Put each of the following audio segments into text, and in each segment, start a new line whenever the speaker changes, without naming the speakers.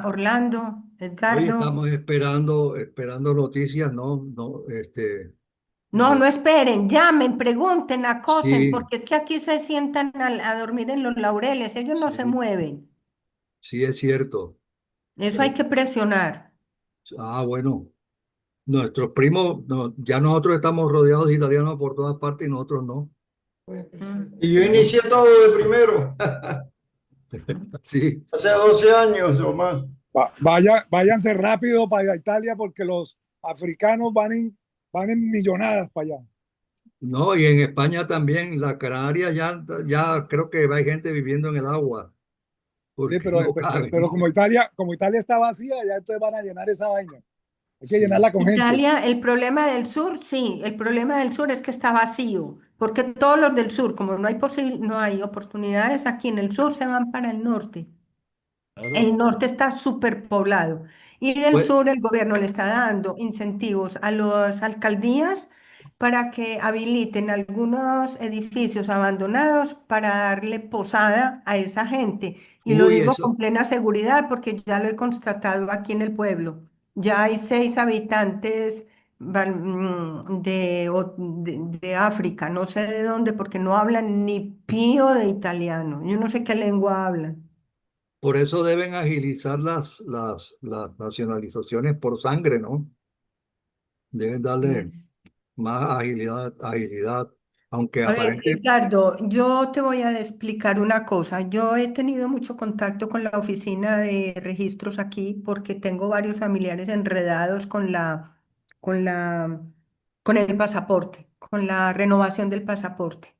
Orlando,
Hoy
Edgardo.
estamos esperando noticias, no, no,
No,
de,
no esperen, llamen, pregunten, acosen,
sí,
porque es que aquí se sientan a dormir en los laureles, ellos no se
sí,
mueven.
sí es cierto.
Eso hay
Eh,
que presionar.
bueno, nuestros primos, ya nosotros estamos rodeados de italianos por todas partes y nosotros no.
Mm.
Y yo
Tenemos,
inicié todo de primero,
sí,
hace 12 años o más.
Váyanse rápido para Italia porque los africanos van en millonadas para allá.
no, y en España también, la Canarias ya creo que hay gente viviendo en el agua,
Sí,
porque
pero,
no
pero
caben.
como Italia está vacía, ya entonces van a llenar esa vaina. Hay que
Sí.
llenarla con gente.
Italia, el problema del sur, sí, el problema del sur es que está vacío, porque todos los del sur, como no hay oportunidades aquí en el sur, se van para el norte.
Claro.
El norte está superpoblado y del
Pues
sur el gobierno le está dando incentivos a las alcaldías para que habiliten algunos edificios abandonados para darle posada a esa gente. Y lo
uy,
digo con
eso,
plena seguridad porque ya lo he constatado aquí en el pueblo. Ya hay 6 habitantes de África, no sé de dónde, porque no hablan ni pío de italiano. Yo no sé qué lengua hablan.
por eso deben agilizar las nacionalizaciones por sangre, ¿no? Deben darle
Yes.
más agilidad, aunque
A ver,
aparente,
Edgardo, yo te voy a explicar una cosa. Yo he tenido mucho contacto con la oficina de registros aquí porque tengo varios familiares enredados con la, con el pasaporte, con la renovación del pasaporte.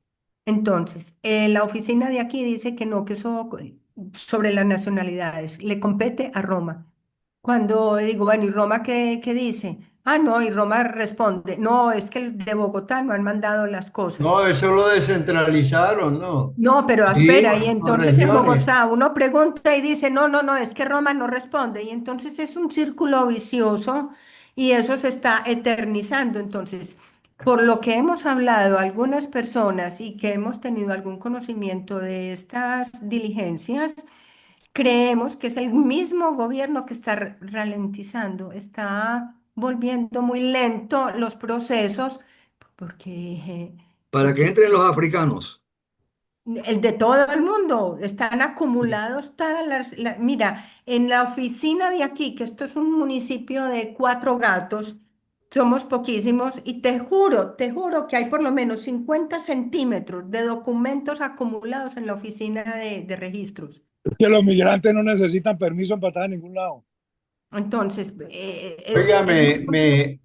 Entonces, la oficina de aquí dice que no, que eso sobre las nacionalidades le compete a Roma. Cuando digo, bueno, ¿y Roma qué dice? Ah, no, y Roma responde, no, es que el de Bogotá no han mandado las cosas.
No, eso lo descentralizaron, ¿no?
No, pero espera, y
sí,
Por
entonces en
regiones.
Bogotá uno pregunta y dice, no, no, no, es que Roma no responde, y entonces es un círculo vicioso y eso se está eternizando. Entonces, por lo que hemos hablado algunas personas y que hemos tenido algún conocimiento de estas diligencias, creemos que es el mismo gobierno que está ralentizando, está volviendo muy lento los procesos, porque...
para que entren los africanos.
El de todo el mundo, están acumulados todas mira, en la oficina de aquí, que esto es un municipio de 4 gatos, somos poquísimos y te juro que hay por lo menos 50 centímetros de documentos acumulados en la oficina de registros.
Es que los migrantes no necesitan permiso para estar en ningún lado.
Entonces,
Oiga, me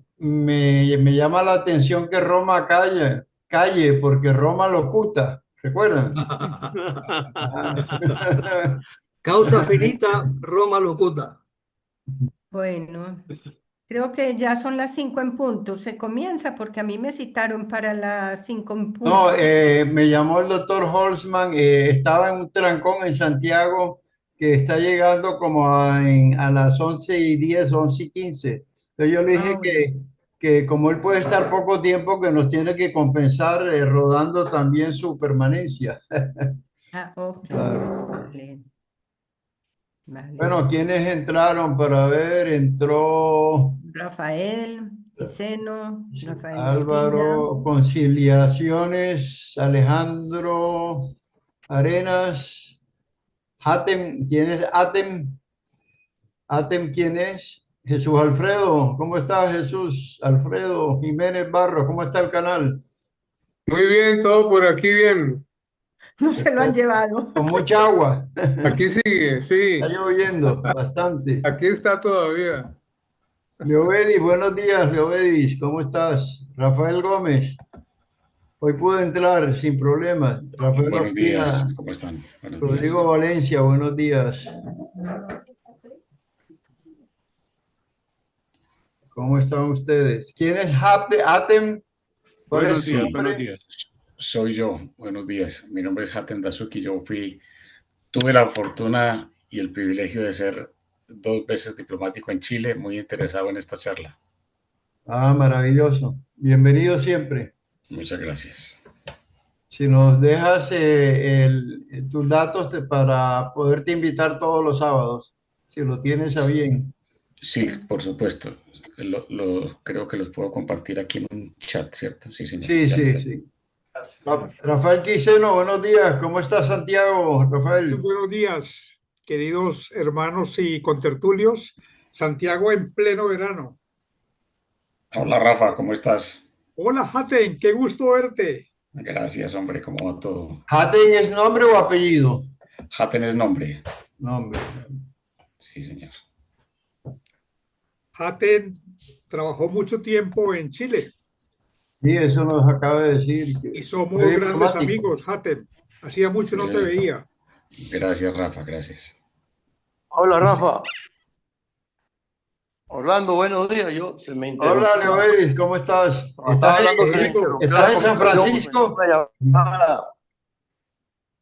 llama la atención que Roma calle, porque Roma locuta, ¿recuerdan? Ah.
Causa finita, Roma locuta.
bueno, creo que ya son las 5 en punto. Se comienza porque a mí me citaron para las 5 en punto.
No, me llamó el doctor Holzman, estaba en un trancón en Santiago que está llegando como a las 11:10, 11:15. Entonces yo le
Ah,
dije
bueno.
que como él puede estar poco tiempo, que nos tiene que compensar rodando también su permanencia.
Ah, ok.
Claro.
Vale, vale.
Bueno, ¿quiénes entraron para ver? Entró
Rafael, Liceno, Rafael Ospina.
Álvaro, Conciliaciones, Alejandro Arenas. Hatem, ¿quién es Atem? Atem, ¿quién es? Jesús Alfredo, ¿cómo está Jesús? Alfredo Jiménez Barro, ¿cómo está el canal?
Muy bien, todo por aquí bien.
No se lo han llevado.
Con mucha agua.
Aquí sigue,
Está
sí.
lloviendo bastante.
Aquí está todavía.
Leobedis, buenos días, Leobedis, ¿cómo estás? Rafael Gómez, hoy pude entrar sin problemas. Rafael
Buenos días,
Ospina,
¿cómo están? Buenos días.
Rodrigo Valencia, buenos días. ¿Cómo están ustedes? ¿Quién es Atem? ¿Cuál es
Buenos
su
días, buenos
nombre?
días. Soy yo, buenos días. Mi nombre es Hatem Dazuki. Tuve la fortuna y el privilegio de ser 2 veces diplomático en Chile, muy interesado en esta charla.
Ah, maravilloso. Bienvenido siempre.
Muchas gracias.
Si nos dejas tus datos para poderte invitar todos los sábados. si lo tienes a bien.
Sí, por supuesto. Creo que los puedo compartir aquí en un chat, ¿cierto? Sí, señor.
Sí,
Ya lo
sí,
tengo.
sí. Rafael Quiseno, buenos días. ¿Cómo está Santiago,
Muy
Rafael?
buenos días, queridos hermanos y contertulios. Santiago en pleno verano.
Hola, Rafa, ¿cómo estás?
Hola, Haten, qué gusto verte.
Gracias, hombre, ¿cómo va todo?
¿Haten es nombre o apellido?
Haten es nombre.
Nombre.
Sí, señor.
Haten trabajó mucho tiempo en Chile
Sí, eso nos acaba de decir que
y somos
fue
grandes
diplomático.
amigos, Haten. Hacía mucho
Sí,
no te
señor.
veía.
Gracias, Rafa, gracias.
Hola Rafa, Orlando, buenos días. Yo se me
Hola,
interrumpió.
Leoedis, ¿cómo estás?
Cuando estaba hablando se me
Orlando,
interrumpió la
¿Estás en San
conversación porque me entró
Francisco?
una llamada.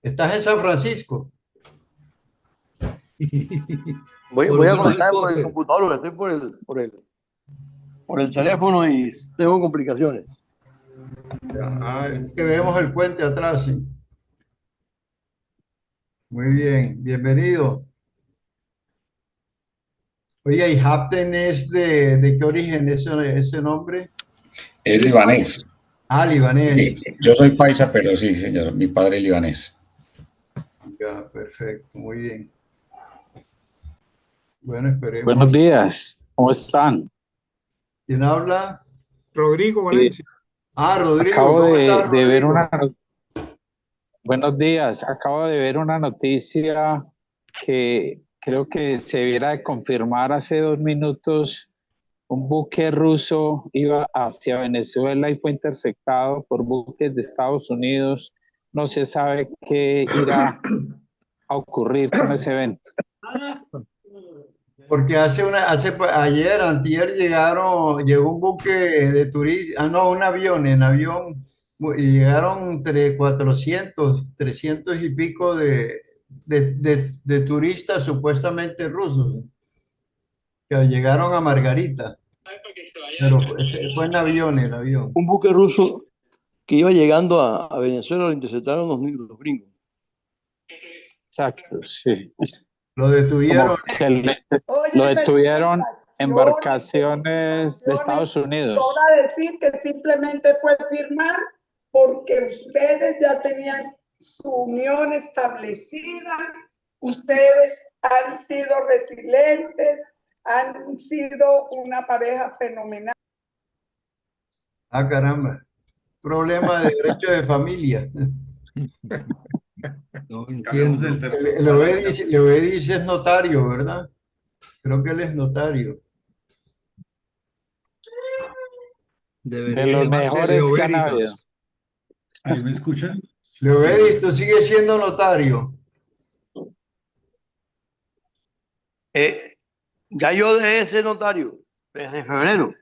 ¿Estás en San Francisco?
Voy
Por
a
lo menos
conectar por el
escoge.
computador, porque estoy por el teléfono y tengo complicaciones.
Ah, es que vemos el puente atrás, sí. Muy bien, bienvenido. Oye, ¿y Hapten es de qué origen ese nombre?
Es
¿Eres paisa?
libanés.
Ah, libanés.
Sí, yo soy paisa, pero sí, señor, mi padre es libanés.
Ya, perfecto, muy bien. Bueno,
Buenos
esperemos.
días, ¿cómo están?
¿Quién habla?
Rodrigo
Eh,
Valencia.
Ah, Rodrigo,
acabo
¿cómo estás,
de ver
Rodrigo?
buenos días, acabo de ver una noticia que creo que se debiera de confirmar hace 2 minutos. Un buque ruso iba hacia Venezuela y fue interceptado por buques de Estados Unidos. No se sabe qué irá a ocurrir con ese evento.
Porque ayer, antier llegó un buque de turistas, no, un avión, y llegaron entre 400, 300 y pico de turistas supuestamente rusos, que llegaron a Margarita, pero fue en avión el avión.
Un buque ruso que iba llegando a Venezuela lo interceptaron los gringos.
Exacto, sí.
Lo detuvieron.
Como que lo
Oye,
detuvieron
felicitaciones,
embarcaciones de
felicitaciones.
Estados Unidos.
Sobra decir que simplemente fue firmar porque ustedes ya tenían su unión establecida, ustedes han sido resilientes, han sido una pareja fenomenal.
Ah, caramba. Problema de derecho de familia.
No entiendo.
Leovedis es notario, ¿verdad? Creo que él es notario.
De
Debería
los
llamarse Leo
mejores que han habido.
Veritas.
¿Ahí me escuchan?
Leovedis, tú sigues siendo notario.
Ya yo dejé ese notario desde febrero.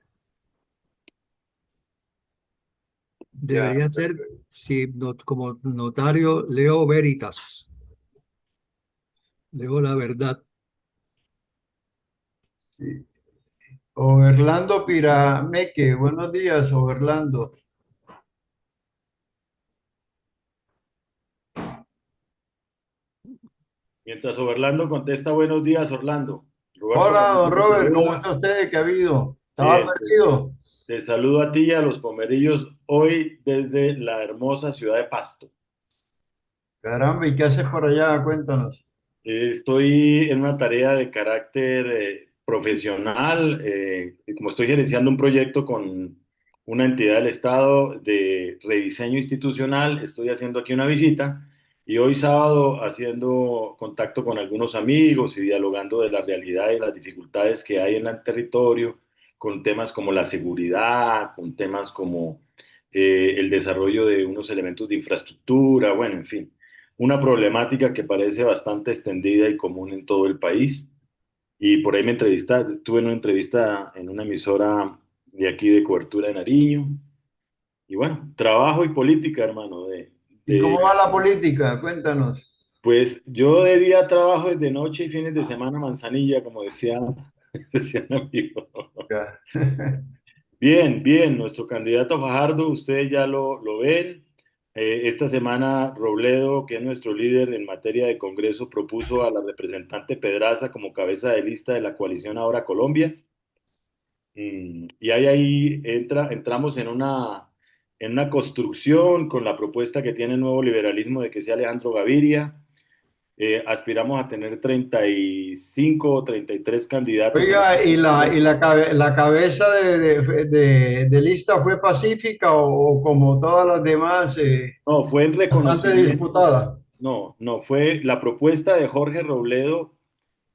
Debería ser, sí, como notario, Leo Veritas. Leo la verdad.
Sí. Orlando Pirameque, buenos días, Orlando.
Mientras Orlando contesta, buenos días, Orlando. Roberto
Hola, don
Ramírez te
Robert, ¿cómo
saluda.
está usted? ¿Qué ha habido? ¿Estaba
Bien,
perdido?
te saludo a ti y a los pomerillos hoy desde la hermosa ciudad de Pasto.
Caramba, ¿y qué haces por allá? Cuéntanos.
Estoy en una tarea de carácter profesional, como estoy gerenciando un proyecto con una entidad del Estado de rediseño institucional, estoy haciendo aquí una visita y hoy sábado haciendo contacto con algunos amigos y dialogando de la realidad y las dificultades que hay en el territorio, con temas como la seguridad, con temas como el desarrollo de unos elementos de infraestructura, bueno, en fin una problemática que parece bastante extendida y común en todo el país. Y por ahí tuve una entrevista en una emisora de aquí de cobertura de Nariño. Y bueno, trabajo y política, hermano.
¿Y cómo va la política? Cuéntanos.
Pues yo de día trabajo desde noche y fines de semana manzanilla, como decía un amigo. Bien, bien, nuestro candidato Fajardo, ustedes ya lo ven. Esta semana Robledo, que es nuestro líder en materia de Congreso, propuso a la representante Pedraza como cabeza de lista de la coalición Ahora Colombia. Y ahí entramos en una construcción con la propuesta que tiene el nuevo liberalismo de que sea Alejandro Gaviria. Aspiramos a tener 35 o 33 candidatos en
Oiga, ¿y
esta.
la cabeza de lista fue pacífica o como todas las demás,
No, fue en
bastante
reconocimiento.
disputada?
No, fue la propuesta de Jorge Robledo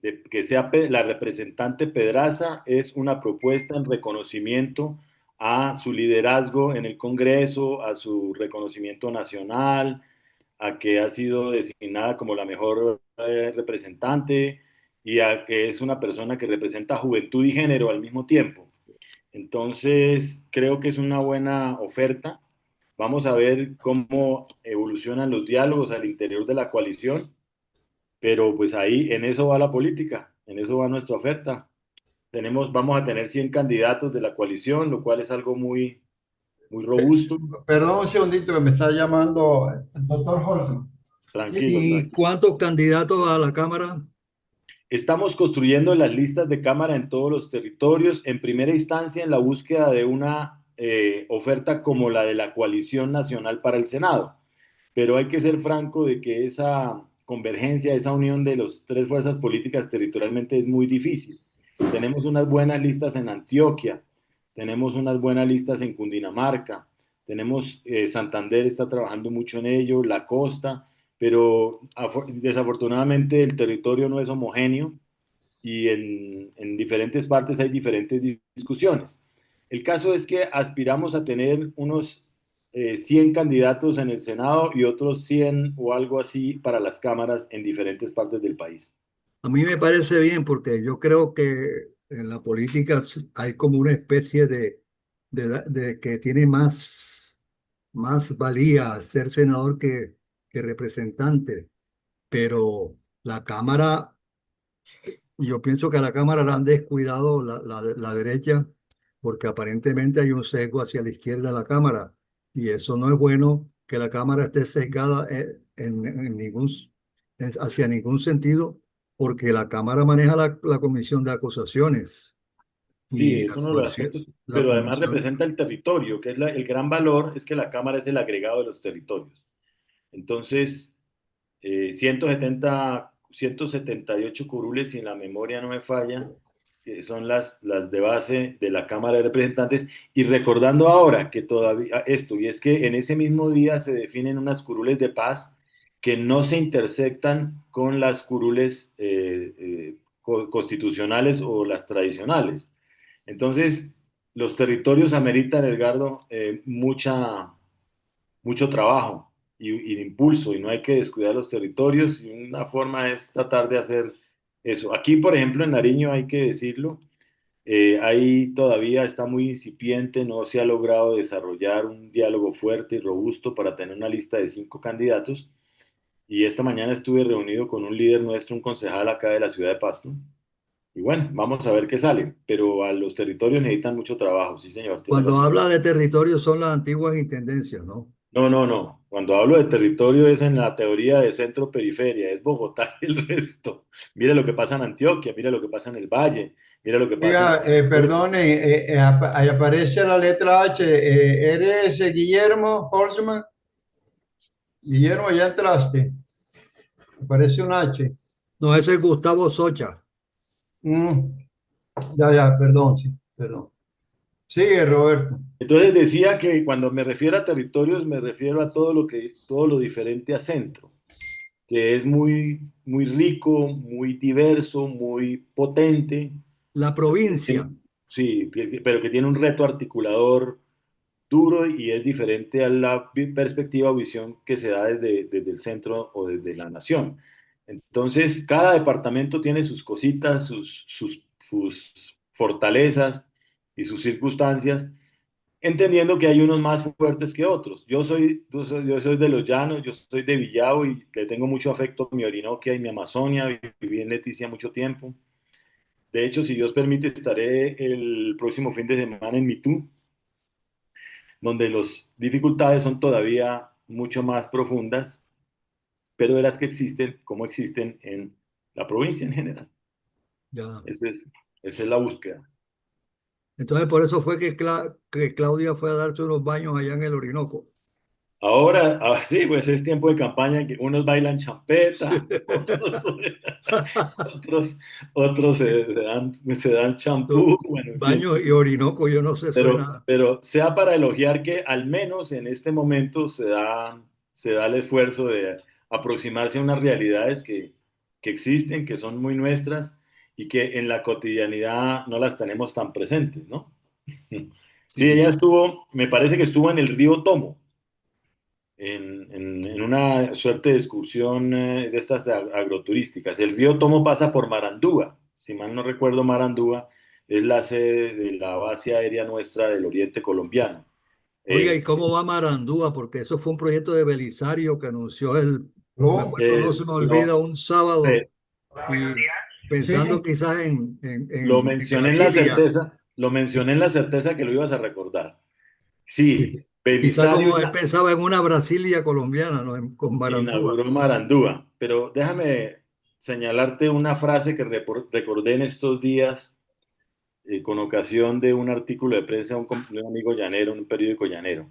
de que sea la representante Pedraza, es una propuesta en reconocimiento a su liderazgo en el Congreso, a su reconocimiento nacional, a que ha sido designada como la mejor representante y a que es una persona que representa juventud y género al mismo tiempo. Entonces, creo que es una buena oferta. Vamos a ver cómo evolucionan los diálogos al interior de la coalición, pero pues ahí en eso va la política, en eso va nuestra oferta. Vamos a tener 100 candidatos de la coalición, lo cual es algo muy, muy robusto.
Perdón un segundito que me está llamando el doctor Holson.
Tranquilo,
¿Y
tranquilo.
cuántos candidatos a la Cámara?
Estamos construyendo las listas de Cámara en todos los territorios, en primera instancia en la búsqueda de una oferta como la de la Coalición Nacional para el Senado. Pero hay que ser franco de que esa convergencia, esa unión de las tres fuerzas políticas territorialmente es muy difícil. Tenemos unas buenas listas en Antioquia, tenemos unas buenas listas en Cundinamarca, tenemos Santander está trabajando mucho en ello, la costa, pero desafortunadamente el territorio no es homogéneo y en diferentes partes hay diferentes discusiones. El caso es que aspiramos a tener unos 100 candidatos en el Senado y otros 100 o algo así para las cámaras en diferentes partes del país.
A mí me parece bien porque yo creo que en la política hay como una especie de que tiene más valía ser senador que representante, pero la Cámara, yo pienso que a la Cámara la han descuidado la derecha porque aparentemente hay un sesgo hacia la izquierda de la Cámara y eso no es bueno que la Cámara esté sesgada hacia ningún sentido porque la Cámara maneja la comisión de acusaciones
Sí,
y
es uno de los aspectos,
la
pero además
comisión.
representa el territorio, que es el gran valor, es que la Cámara es el agregado de los territorios. Entonces, 178 curules, si la memoria no me falla, son las de base de la Cámara de Representantes. Y recordando ahora que todavía esto, y es que en ese mismo día se definen unas curules de paz que no se intersectan con las curules constitucionales o las tradicionales. Entonces, los territorios ameritan, Edgardo, mucho trabajo y impulso, y no hay que descuidar los territorios, y una forma es tratar de hacer eso. Aquí, por ejemplo, en Nariño, hay que decirlo, ahí todavía está muy incipiente, no se ha logrado desarrollar un diálogo fuerte y robusto para tener una lista de 5 candidatos, y esta mañana estuve reunido con un líder nuestro, un concejal acá de la ciudad de Pasto, y bueno, vamos a ver qué sale, pero a los territorios necesitan mucho trabajo, sí señor, tiene
Cuando
razón.
habla de territorio son las antiguas intendencias, ¿no?
No. Cuando hablo de territorio es en la teoría de centro-periferia, es Bogotá y el resto. Mira lo que pasa en Antioquia, mira lo que pasa en el Valle, mira lo que pasa en
Oiga,
Santander.
perdone, ahí aparece la letra H. ¿Eres Guillermo Holzman? Guillermo, ya entraste. Aparece un H.
No, ese es Gustavo Socha.
Mm, ya, perdón, sí, perdón. Sigue, Roberto.
Entonces decía que cuando me refiero a territorios me refiero a todo lo diferente a centro, que es muy, muy rico, muy diverso, muy potente.
La provincia.
Sí, pero que tiene un reto articulador duro y es diferente a la perspectiva o visión que se da desde el centro o desde la nación. Entonces, cada departamento tiene sus cositas, sus fortalezas y sus circunstancias, entendiendo que hay unos más fuertes que otros. Yo soy de los llanos, yo soy de Villavo y le tengo mucho afecto a mi Orinoquia y mi Amazonia, viví en Leticia mucho tiempo. De hecho, si Dios permite, estaré el próximo fin de semana en Mitú, donde las dificultades son todavía mucho más profundas, pero de las que existen, como existen en la provincia en general.
Ya.
Esa es la búsqueda.
Entonces, por eso fue que, que Claudia fue a darse unos baños allá en el Orinoco.
Ahora, sí, pues es tiempo de campaña que unos bailan champeta, otros se dan champú, bueno, en fin.
Baños y Orinoco, yo no sé, suena.
Pero sea para elogiar que al menos en este momento se da el esfuerzo de aproximarse a unas realidades que existen, que son muy nuestras y que en la cotidianidad no las tenemos tan presentes, ¿no? Sí, ella
Sí.
estuvo, me parece que estuvo en el río Tomo, en una suerte de excursión de estas agroturísticas. El río Tomo pasa por Marandúa, si mal no recuerdo, Marandúa es la sede de la base aérea nuestra del oriente colombiano.
Oiga, ¿y cómo va Marandúa? Porque eso fue un proyecto de Belisario que anunció me
No,
acuerdo, no se me olvida, un sábado,
eh,
y pensando
sí,
quizás
lo
en
mencioné en la
Brasilia.
certeza, lo mencioné en la certeza que lo ibas a recordar.
Sí.
Sí,
Quizá
Belisario
como él pensaba en una Brasilia colombiana, ¿no? Con Marandúa.
inauguró Marandúa, pero déjame señalarte una frase que recordé en estos días con ocasión de un artículo de prensa de un amigo llanero, un periódico llanero.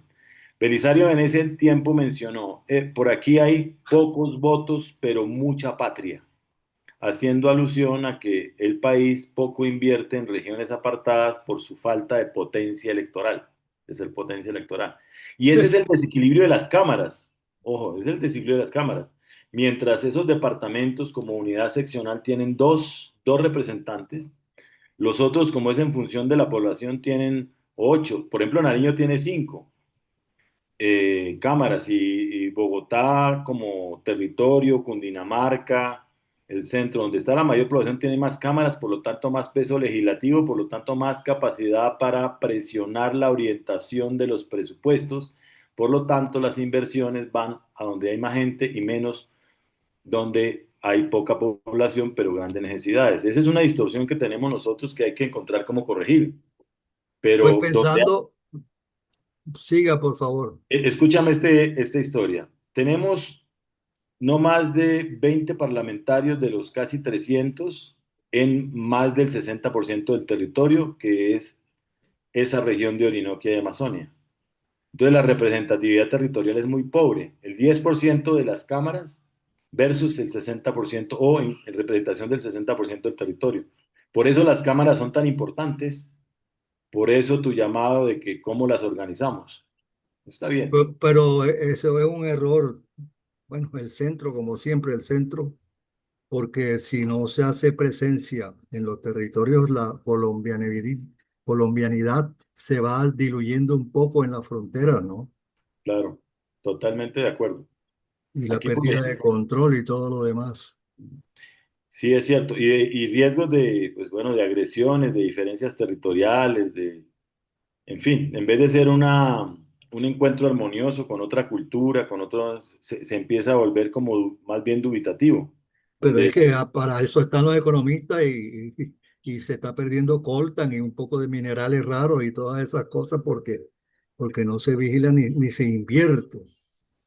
Belisario en ese tiempo mencionó, por aquí hay pocos votos, pero mucha patria, haciendo alusión a que el país poco invierte en regiones apartadas por su falta de potencia electoral, de ser potencia electoral. Y ese es el desequilibrio de las cámaras, ojo, ese es el desequilibrio de las cámaras. Mientras esos departamentos como unidad seccional tienen dos representantes, los otros, como es en función de la población, tienen 8. Por ejemplo, Nariño tiene 5 cámaras y Bogotá como territorio, Cundinamarca, el centro donde está la mayor población tiene más cámaras, por lo tanto más peso legislativo, por lo tanto más capacidad para presionar la orientación de los presupuestos, por lo tanto las inversiones van a donde hay más gente y menos donde hay poca población pero grandes necesidades. Esa es una distorsión que tenemos nosotros que hay que encontrar cómo corregir.
Pues
Pero donde
pensando, siga por favor.
escúchame esta historia. Tenemos no más de 20 parlamentarios de los casi 300 en más del 60% del territorio, que es esa región de Orinoquia y Amazonia. Entonces la representatividad territorial es muy pobre. El 10% de las cámaras versus el 60% o en representación del 60% del territorio. Por eso las cámaras son tan importantes, por eso tu llamado de que cómo las organizamos. Está bien.
Pero eso es un error. Bueno, el centro, como siempre, el centro, porque si no se hace presencia en los territorios, la colombianidad se va diluyendo un poco en la frontera, ¿no?
Claro, totalmente de acuerdo.
Y la
Aquí, por
pérdida de
ejemplo,
control y todo lo demás.
sí es cierto, y riesgos de, pues bueno, de agresiones, de diferencias territoriales, en fin, en vez de ser un encuentro armonioso con otra cultura, con otros, se empieza a volver como más bien dubitativo,
Pero es
donde,
que para eso están los economistas y se está perdiendo coltan y un poco de minerales raros y todas esas cosas porque no se vigila ni se invierte,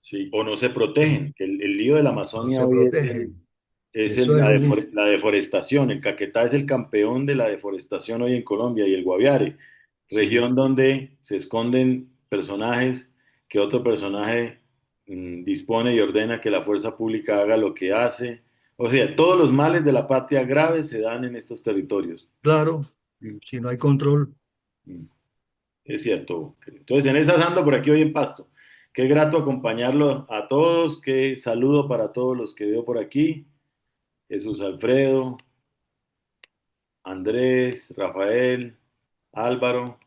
sí, o no se protegen, que el lío de la
no
Amazonia
se
hoy
protegen.
es
Eso es un...
la deforestación. El Caquetá es el campeón de la deforestación hoy en Colombia y el Guaviare,
Sí,
región donde se esconden personajes que otro personaje dispone y ordena que la fuerza pública haga lo que hace. O sea, todos los males de la patria graves se dan en estos territorios.
claro,
Mm,
si no hay control.
mm, Es cierto. Entonces, en esas ando por aquí hoy en Pasto. Qué grato acompañarlo a todos. Qué saludo para todos los que veo por aquí. Jesús Alfredo, Andrés, Rafael, Álvaro,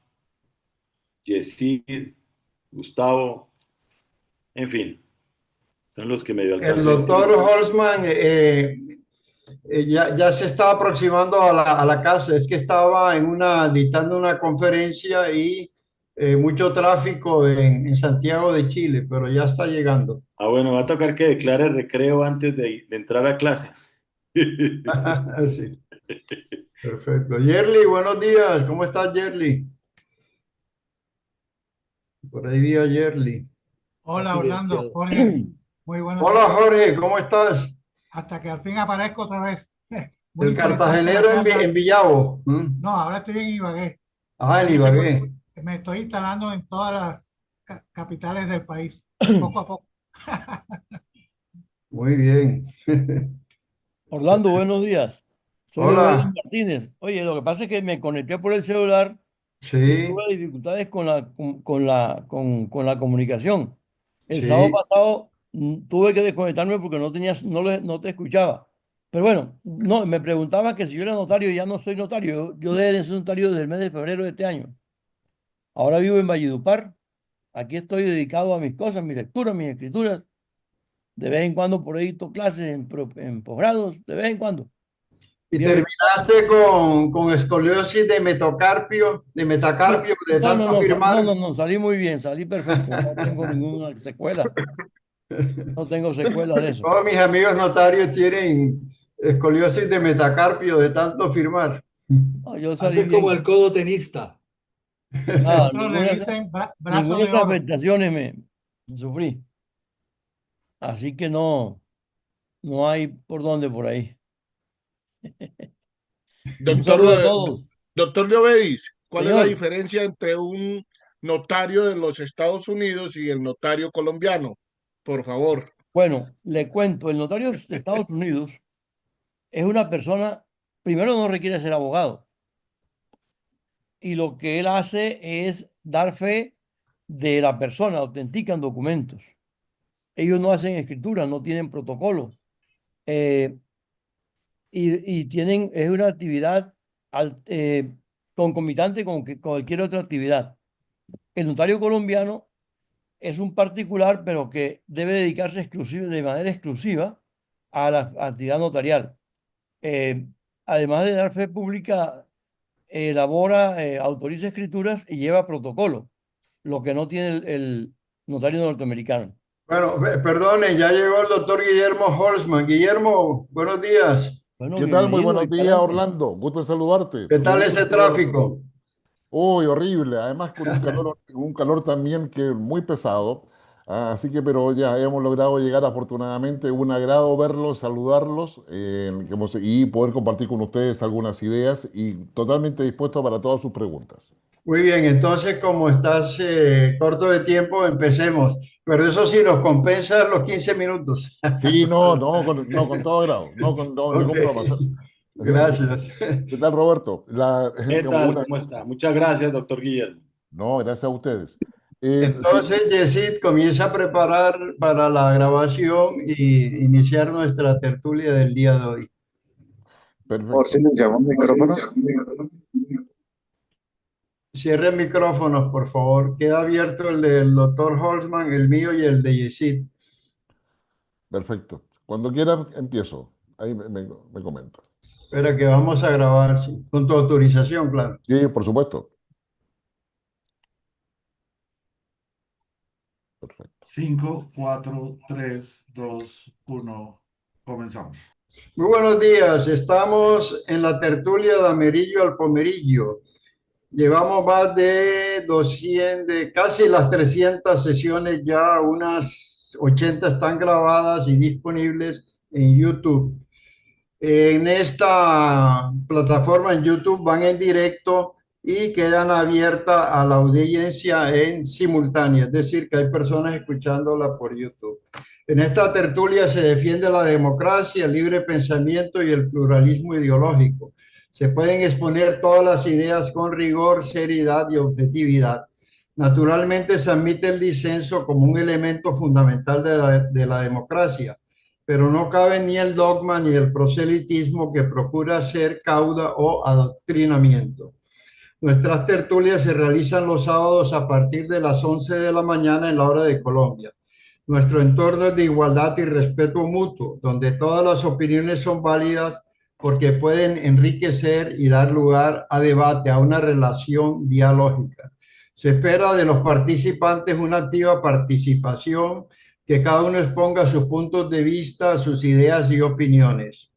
Yesid, Gustavo, en fin, son los que medio
el
alcanzo.
doctor Holzman ya se estaba aproximando a a la casa, es que estaba dictando una conferencia y mucho tráfico en Santiago de Chile, pero ya está llegando.
Ah, bueno, va a tocar que declare recreo antes de entrar a clase.
Sí, perfecto. Yerly, buenos días, ¿cómo estás, Yerly? Por ahí vi a Yerly.
Hola Orlando,
silenciado.
Jorge, muy buenos
Hola
días.
Jorge, ¿cómo estás?
Hasta que al fin aparezco otra vez. Muy
El
interesante la
cartagenero
charla.
en Villavo. ¿Mm?
No, ahora estoy en Ibagué.
Ah, en
Así que
Ibagué.
me estoy instalando en todas las capitales del país, poco a poco.
Muy bien.
Orlando, buenos días. Soy Obedio
Hola.
Martínez. Oye, lo que pasa es que me conecté por el celular y
Sí,
tuve dificultades con la comunicación. El sábado
sí.
pasado tuve que desconectarme porque no te escuchaba. Pero bueno, no, me preguntaba que si yo era notario, ya no soy notario. Yo dejé de ser notario desde el mes de febrero de este año. Ahora vivo en Valledupar. Aquí estoy dedicado a mis cosas, mis lecturas, mis escrituras. De vez en cuando por ahí tomo clases en posgrados, de vez en cuando.
¿Y
Fíjate.
terminaste con escoliosis de metacarpio, de tanto firmar?
No, salí muy bien, salí perfecto. No tengo ninguna secuela. No tengo secuelas de eso.
Todos mis amigos notarios tienen escoliosis de metacarpio de tanto firmar.
No, yo salí
Haces como
bien.
el codo tenista.
Nada,
Otros le dicen brazo
ninguna de
de
esas
oro.
afectaciones me sufrí. Así que no hay por dónde por ahí. Un
Doctor,
saludo a todos.
doctor Llovedis, ¿cuál es la
Señor,
diferencia entre un notario de los Estados Unidos y el notario colombiano? Por favor.
bueno, le cuento, el notario de Estados Unidos es una persona, primero no requiere ser abogado, y lo que él hace es dar fe de la persona, autentican documentos. Ellos no hacen escritura, no tienen protocolo. eh, y tienen, es una actividad concomitante con cualquier otra actividad. El notario colombiano es un particular, pero que debe dedicarse de manera exclusiva a la actividad notarial. Eh, Además de dar fe pública, elabora, autoriza escrituras y lleva protocolo, lo que no tiene el notario norteamericano.
Bueno, perdone, ya llegó el doctor Guillermo Holzman. Guillermo, buenos días.
Bueno,
¿Qué tal? Muy
bienvenido
buenos
y
días,
pa'lante.
Orlando. Gusto en saludarte.
¿Qué
Un
tal
gusto
ese
en saludarte.
tráfico?
Uy, horrible. Además con un calor también que es muy pesado. Así que, pero ya hemos logrado llegar afortunadamente. Un agrado verlos, saludarlos y poder compartir con ustedes algunas ideas y totalmente dispuesto para todas sus preguntas.
Muy bien, entonces como estás corto de tiempo, empecemos. Pero eso sí, nos compensa los 15 minutos.
Sí, no, con todo agrado, no con
Ok,
ningún problema.
gracias.
¿Qué tal, Roberto?
¿Qué tal? ¿Cómo está? Muchas gracias, doctor Guillermo.
No, gracias a ustedes. Sí,
Entonces, Yesid comienza a preparar para la grabación y iniciar nuestra tertulia del día de hoy.
Por
perfecto.
silenciamos micrófonos.
Cierren micrófonos, por favor. Queda abierto el del doctor Holzman, el mío y el de Yesid.
Perfecto. Cuando quieran, empiezo. Ahí me comentas.
Espera que vamos a grabar, sí, con tu autorización, claro.
Sí, por supuesto. Perfecto.
5, 4, 3, 2, 1. Comenzamos.
Muy buenos días. Estamos en la tertulia de Amerillo al Pomerillo. Llevamos más de 200, de casi las 300 sesiones ya, unas 80 están grabadas y disponibles en YouTube. En esta plataforma en YouTube van en directo y quedan abiertas a la audiencia en simultánea, es decir, que hay personas escuchándola por YouTube. En esta tertulia se defiende la democracia, el libre pensamiento y el pluralismo ideológico. Se pueden exponer todas las ideas con rigor, seriedad y objetividad. Naturalmente se admite el disenso como un elemento fundamental de la democracia, pero no cabe ni el dogma ni el proselitismo que procura ser cauda o adoctrinamiento. Nuestras tertulias se realizan los sábados a partir de las 11 de la mañana en la hora de Colombia. Nuestro entorno es de igualdad y respeto mutuo, donde todas las opiniones son válidas porque pueden enriquecer y dar lugar a debate, a una relación dialógica. Se espera de los participantes una activa participación, que cada uno exponga sus puntos de vista, sus ideas y opiniones.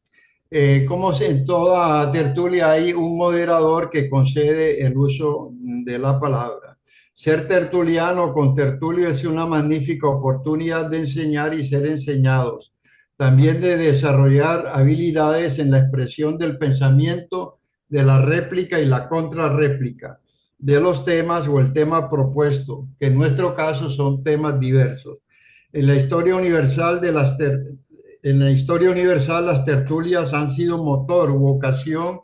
Como en toda tertulia hay un moderador que concede el uso de la palabra. Ser tertuliano o contertulio es una magnífica oportunidad de enseñar y ser enseñados, también de desarrollar habilidades en la expresión del pensamiento, de la réplica y la contrarréplica, de los temas o el tema propuesto, que en nuestro caso son temas diversos. En la historia universal las tertulias han sido motor u ocasión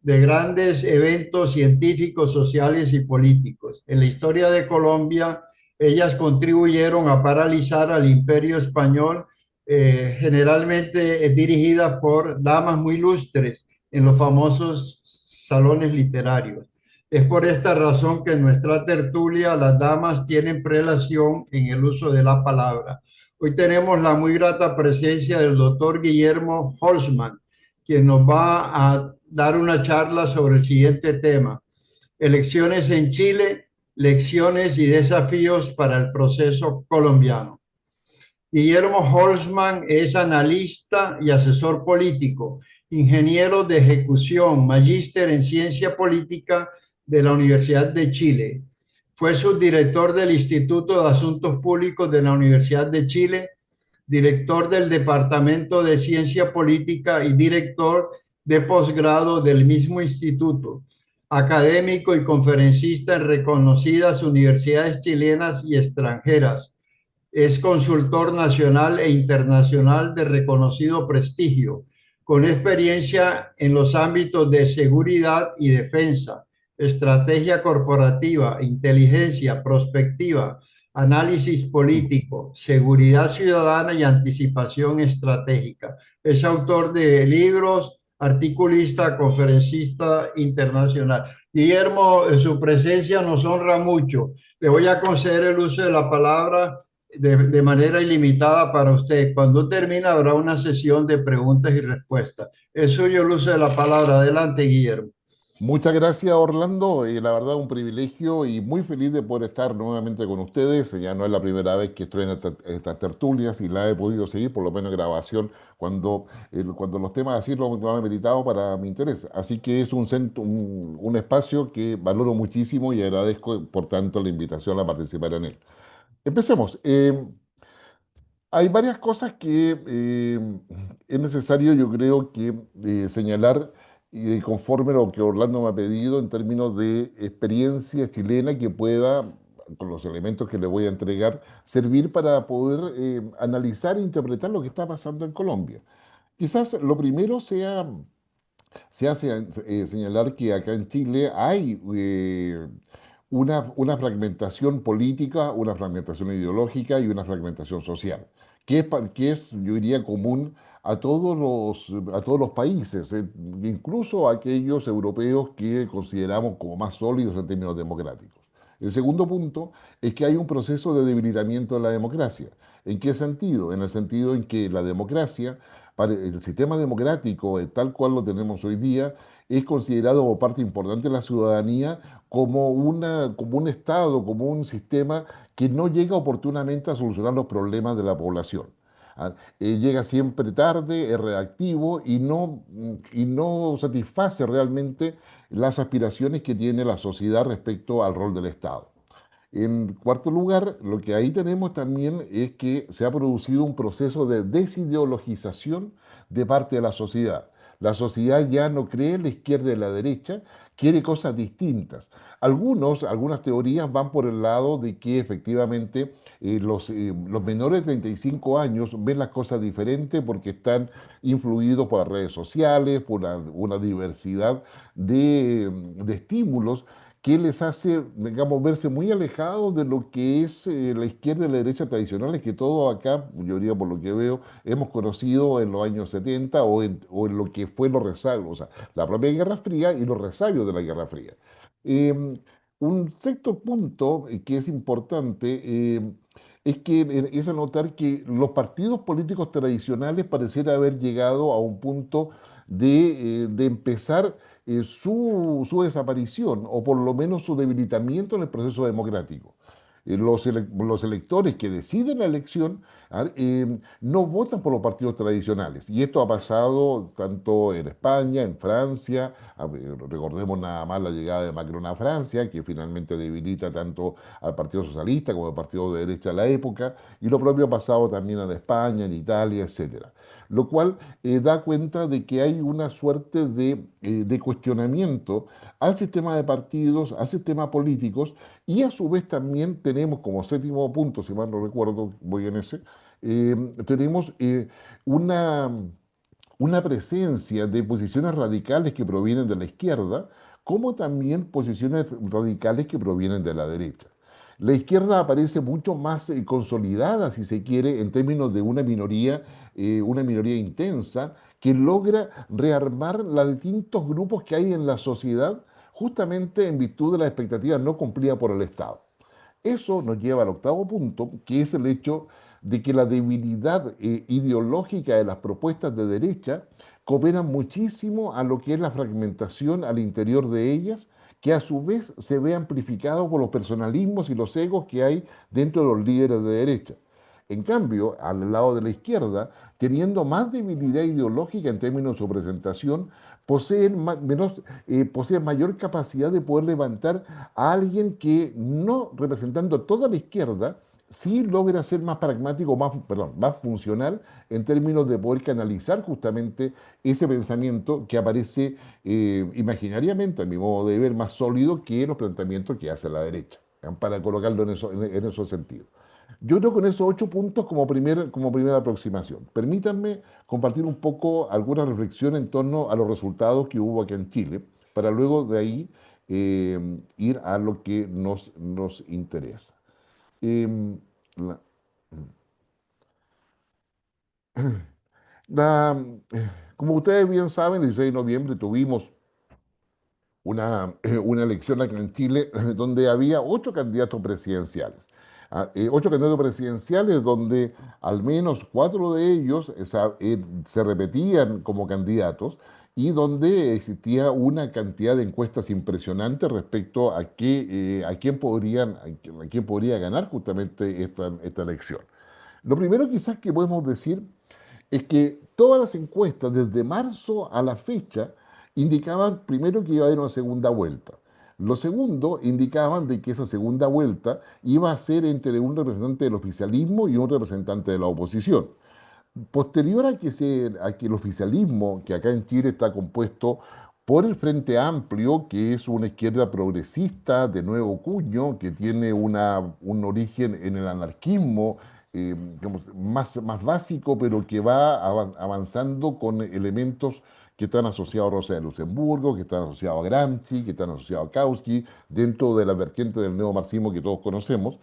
de grandes eventos científicos, sociales y políticos. En la historia de Colombia, ellas contribuyeron a paralizar al Imperio Español, generalmente dirigidas por damas muy ilustres en los famosos salones literarios. Es por esta razón que en nuestra tertulia las damas tienen prelación en el uso de la palabra. Hoy tenemos la muy grata presencia del doctor Guillermo Holzman, quien nos va a dar una charla sobre el siguiente tema: elecciones en Chile, lecciones y desafíos para el proceso colombiano. Guillermo Holzman es analista y asesor político, ingeniero de ejecución, magíster en ciencia política de la Universidad de Chile. Fue subdirector del Instituto de Asuntos Públicos de la Universidad de Chile, director del Departamento de Ciencia Política y director de posgrado del mismo instituto, académico y conferencista en reconocidas universidades chilenas y extranjeras. Es consultor nacional e internacional de reconocido prestigio, con experiencia en los ámbitos de seguridad y defensa, estrategia corporativa, inteligencia, prospectiva, análisis político, seguridad ciudadana y anticipación estratégica. Es autor de libros, articulista, conferencista internacional. Guillermo, su presencia nos honra mucho. Le voy a conceder el uso de la palabra de manera ilimitada para usted. Cuando termine habrá una sesión de preguntas y respuestas. Es suyo el uso de la palabra. Adelante, Guillermo.
Muchas gracias, Orlando. La verdad, un privilegio y muy feliz de poder estar nuevamente con ustedes. Ya no es la primera vez que estoy en estas tertulias y la he podido seguir, por lo menos en grabación, cuando los temas así lo han ameritado para mi interés. Así que es un espacio que valoro muchísimo y agradezco, por tanto, la invitación a participar en él. Empecemos. Hay varias cosas que es necesario, yo creo, que señalar conforme a lo que Orlando me ha pedido en términos de experiencia chilena que pueda, con los elementos que le voy a entregar, servir para poder analizar e interpretar lo que está pasando en Colombia. Quizás lo primero se hace señalar que acá en Chile hay una fragmentación política, una fragmentación ideológica y una fragmentación social, que es, yo diría, común a todos los países, incluso a aquellos europeos que consideramos como más sólidos en términos democráticos. El segundo punto es que hay un proceso de debilitamiento de la democracia. ¿En qué sentido? En el sentido en que la democracia, el sistema democrático tal cual lo tenemos hoy día, es considerado como parte importante de la ciudadanía como un Estado, como un sistema que no llega oportunamente a solucionar los problemas de la población. Llega siempre tarde, es reactivo y no satisface realmente las aspiraciones que tiene la sociedad respecto al rol del Estado. En cuarto lugar, lo que ahí tenemos también es que se ha producido un proceso de desideologización de parte de la sociedad. La sociedad ya no cree en la izquierda y la derecha, quiere cosas distintas. Algunas teorías van por el lado de que efectivamente los menores de 35 años ven las cosas diferentes porque están influidos por las redes sociales, por una diversidad de estímulos que les hace, digamos, verse muy alejados de lo que es la izquierda y la derecha tradicionales que todos acá, yo diría por lo que veo, hemos conocido en los años 70 o en lo que fue los resabios, o sea, la propia Guerra Fría y los resabios de la Guerra Fría. Un sexto punto que es importante es que es anotar que los partidos políticos tradicionales pareciera haber llegado a un punto de empezar su desaparición o por lo menos su debilitamiento en el proceso democrático. los electores que deciden la elección no votan por los partidos tradicionales. Y esto ha pasado tanto en España, en Francia, recordemos nada más la llegada de Macron a Francia, que finalmente debilita tanto al Partido Socialista como al Partido de Derecha de la época, y lo propio ha pasado también en España, en Italia, etcétera. Lo cual da cuenta de que hay una suerte de cuestionamiento al sistema de partidos, al sistema políticos, y a su vez también tenemos como séptimo punto, si mal no recuerdo, voy en ese, tenemos una, una presencia de posiciones radicales que provienen de la izquierda, como también posiciones radicales que provienen de la derecha. La izquierda aparece mucho más consolidada, si se quiere, en términos de una minoría intensa, que logra rearmar los distintos grupos que hay en la sociedad, justamente en virtud de las expectativas no cumplidas por el Estado. Eso nos lleva al octavo punto, que es el hecho de que la debilidad ideológica de las propuestas de derecha coopera muchísimo a lo que es la fragmentación al interior de ellas, que a su vez se ve amplificado por los personalismos y los egos que hay dentro de los líderes de derecha. En cambio, al lado de la izquierda, teniendo más debilidad ideológica en términos de su presentación, poseen mayor capacidad de poder levantar a alguien que, no representando toda la izquierda, sí logra ser más pragmático, más funcional en términos de poder canalizar justamente ese pensamiento que aparece imaginariamente, a mi modo de ver, más sólido que los planteamientos que hace la derecha, para colocarlo en esos sentidos. Yo creo que con esos 8 puntos como primera aproximación. Permítanme compartir un poco alguna reflexión en torno a los resultados que hubo aquí en Chile, para luego de ahí ir a lo que nos interesa. Em, la- la- Como ustedes bien saben, el 16 de noviembre tuvimos una elección aquí en Chile donde había 8 candidatos presidenciales. 8 candidatos presidenciales donde al menos 4 de ellos se repetían como candidatos y donde existía una cantidad de encuestas impresionantes respecto a quién podría ganar justamente esta elección. Lo primero quizás que podemos decir es que todas las encuestas desde marzo a la fecha indicaban primero que iba a haber una segunda vuelta. Lo segundo, indicaban de que esa segunda vuelta iba a ser entre un representante del oficialismo y un representante de la oposición. Posterior a que el oficialismo, que acá en Chile está compuesto por el Frente Amplio, que es una izquierda progresista de nuevo cuño, que tiene un origen en el anarquismo, digamos, más básico, pero que va avanzando con elementos que están asociados a Rosa de Luxemburgo, que están asociados a Gramsci, que están asociados a Kautsky, dentro de la vertiente del neomarxismo que todos conocemos,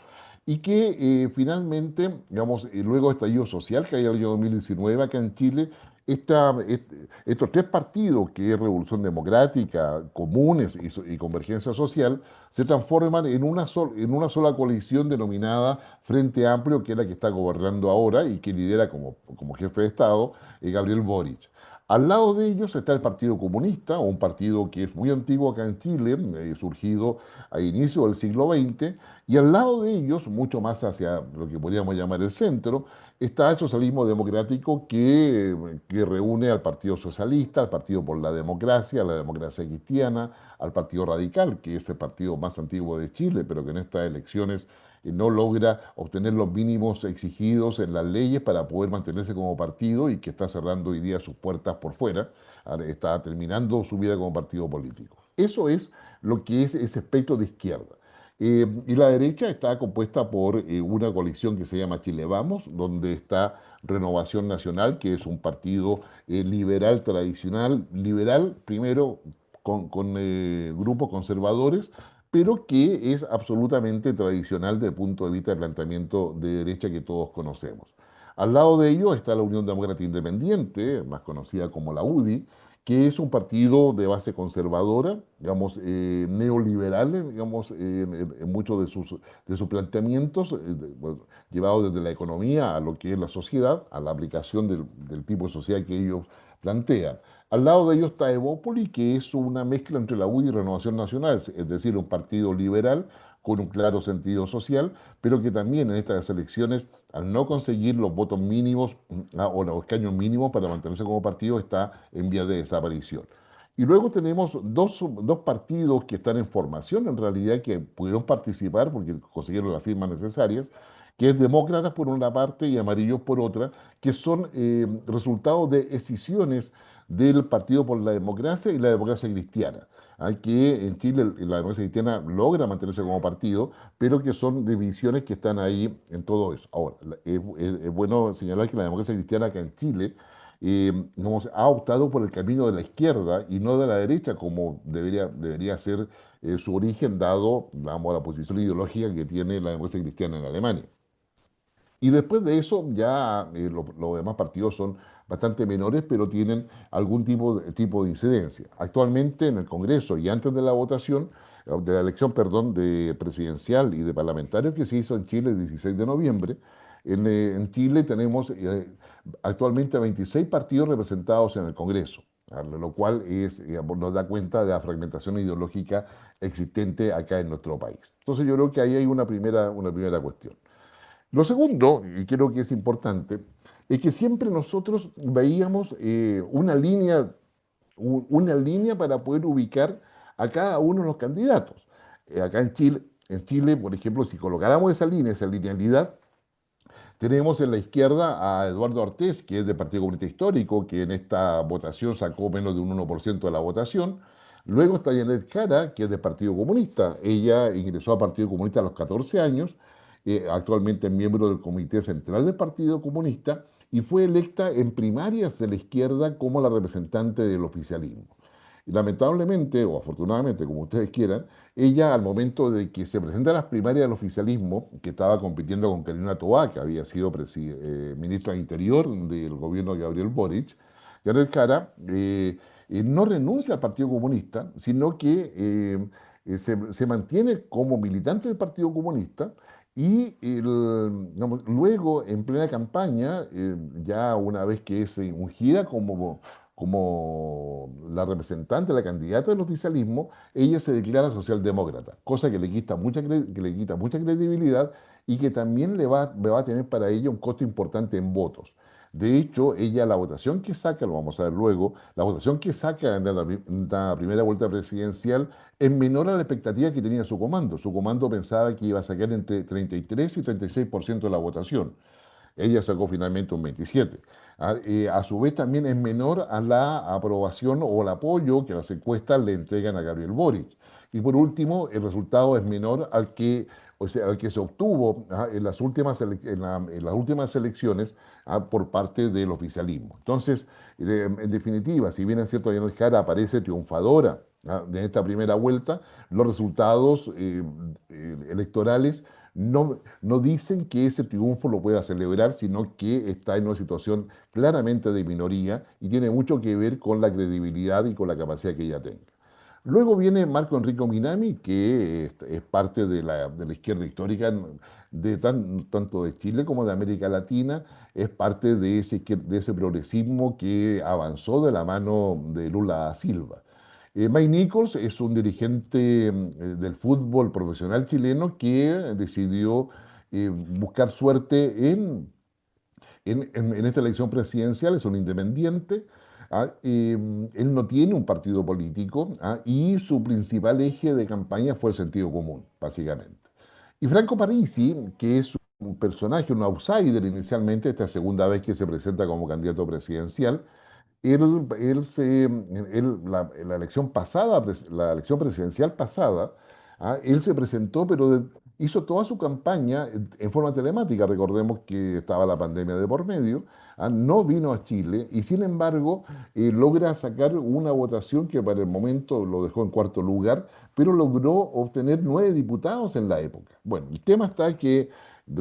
y que finalmente, digamos, luego del estallido social que hay en el año 2019 acá en Chile, estos 3 partidos, que es Revolución Democrática, Comunes y Convergencia Social, se transforman en una sola coalición denominada Frente Amplio, que es la que está gobernando ahora y que lidera como jefe de Estado Gabriel Boric. Al lado de ellos está el Partido Comunista, un partido que es muy antiguo acá en Chile, surgido a inicio del siglo XX, y al lado de ellos, mucho más hacia lo que podríamos llamar el centro, está el socialismo democrático que reúne al Partido Socialista, al Partido por la Democracia, a la Democracia Cristiana, al Partido Radical, que es el partido más antiguo de Chile, pero que en estas elecciones no logra obtener los mínimos exigidos en las leyes para poder mantenerse como partido y que está cerrando hoy día sus puertas por fuera, está terminando su vida como partido político. Eso es lo que es ese espectro de izquierda. Y la derecha está compuesta por una coalición que se llama Chile Vamos, donde está Renovación Nacional, que es un partido liberal tradicional, liberal primero con grupos conservadores, pero que es absolutamente tradicional desde el punto de vista del planteamiento de derecha que todos conocemos. Al lado de ello está la Unión Demócrata Independiente, más conocida como la UDI, que es un partido de base conservadora, digamos, neoliberal, digamos, en muchos de sus planteamientos, bueno, llevados desde la economía a lo que es la sociedad, a la aplicación del tipo de sociedad que ellos plantean. Al lado de ellos está Evópoli, que es una mezcla entre la UDI y Renovación Nacional, es decir, un partido liberal con un claro sentido social, pero que también en estas elecciones, al no conseguir los votos mínimos o los escaños mínimos para mantenerse como partido, está en vía de desaparición. Y luego tenemos dos partidos que están en formación, en realidad, que pudieron participar porque consiguieron las firmas necesarias, que es Demócratas por una parte y Amarillos por otra, que son resultados de escisiones del Partido por la Democracia y la Democracia Cristiana. Que en Chile la Democracia Cristiana logra mantenerse como partido, pero que son divisiones que están ahí en todo eso. Ahora, es bueno señalar que la Democracia Cristiana acá en Chile ha optado por el camino de la izquierda y no de la derecha, como debería ser su origen, dado, vamos, la posición ideológica que tiene la democracia cristiana en Alemania. Y después de eso, ya los demás partidos son bastante menores, pero tienen algún tipo de incidencia. Actualmente en el Congreso y antes de la votación, de la elección, perdón, de presidencial y de parlamentarios que se hizo en Chile el 16 de noviembre, en Chile tenemos actualmente 26 partidos representados en el Congreso, lo cual nos da cuenta de la fragmentación ideológica existente acá en nuestro país. Entonces yo creo que ahí hay una primera cuestión. Lo segundo, y creo que es importante, es que siempre nosotros veíamos una línea para poder ubicar a cada uno de los candidatos. Acá en Chile, por ejemplo, si colocáramos esa linealidad, tenemos en la izquierda a Eduardo Ortiz, que es del Partido Comunista Histórico, que en esta votación sacó menos de un 1% de la votación. Luego está Janet Jara, que es del Partido Comunista. Ella ingresó al Partido Comunista a los 14 años, actualmente es miembro del Comité Central del Partido Comunista y fue electa en primarias de la izquierda como la representante del oficialismo. Y lamentablemente, o afortunadamente, como ustedes quieran, ella al momento de que se presenta a las primarias del oficialismo, que estaba compitiendo con Carolina Toá, que había sido ministra de Interior del gobierno de Gabriel Boric, Janet Jara no renuncia al Partido Comunista, sino que se mantiene como militante del Partido Comunista y digamos, luego en plena campaña, ya una vez que es ungida como la representante, la candidata del oficialismo, ella se declara socialdemócrata, cosa que le quita mucha credibilidad y que también le va a tener para ella un costo importante en votos. De hecho, ella la votación que saca, lo vamos a ver luego, la votación que saca en la primera vuelta presidencial es menor a la expectativa que tenía su comando. Su comando pensaba que iba a sacar entre 33 y 36% de la votación. Ella sacó finalmente un 27%. A su vez también es menor a la aprobación o el apoyo que las encuestas le entregan a Gabriel Boric. Y por último, el resultado es menor al que se obtuvo en las últimas elecciones por parte del oficialismo. Entonces, en definitiva, si bien es cierto, Janet Jara aparece triunfadora en esta primera vuelta, los resultados electorales no dicen que ese triunfo lo pueda celebrar, sino que está en una situación claramente de minoría y tiene mucho que ver con la credibilidad y con la capacidad que ella tenga. Luego viene Marco Enrico Minami, que es parte de la izquierda histórica tanto de Chile como de América Latina, es parte de ese progresismo que avanzó de la mano de Lula da Silva. Mike Nichols es un dirigente del fútbol profesional chileno que decidió buscar suerte en esta elección presidencial, es un independiente. Él no tiene un partido político y su principal eje de campaña fue el sentido común, básicamente. Y Franco Parisi, que es un personaje, un outsider inicialmente, esta segunda vez que se presenta como candidato presidencial, la elección pasada, la elección presidencial pasada, él se presentó, pero hizo toda su campaña en forma telemática. Recordemos que estaba la pandemia de por medio, no vino a Chile y sin embargo logra sacar una votación que para el momento lo dejó en cuarto lugar, pero logró obtener 9 diputados en la época. Bueno, el tema está que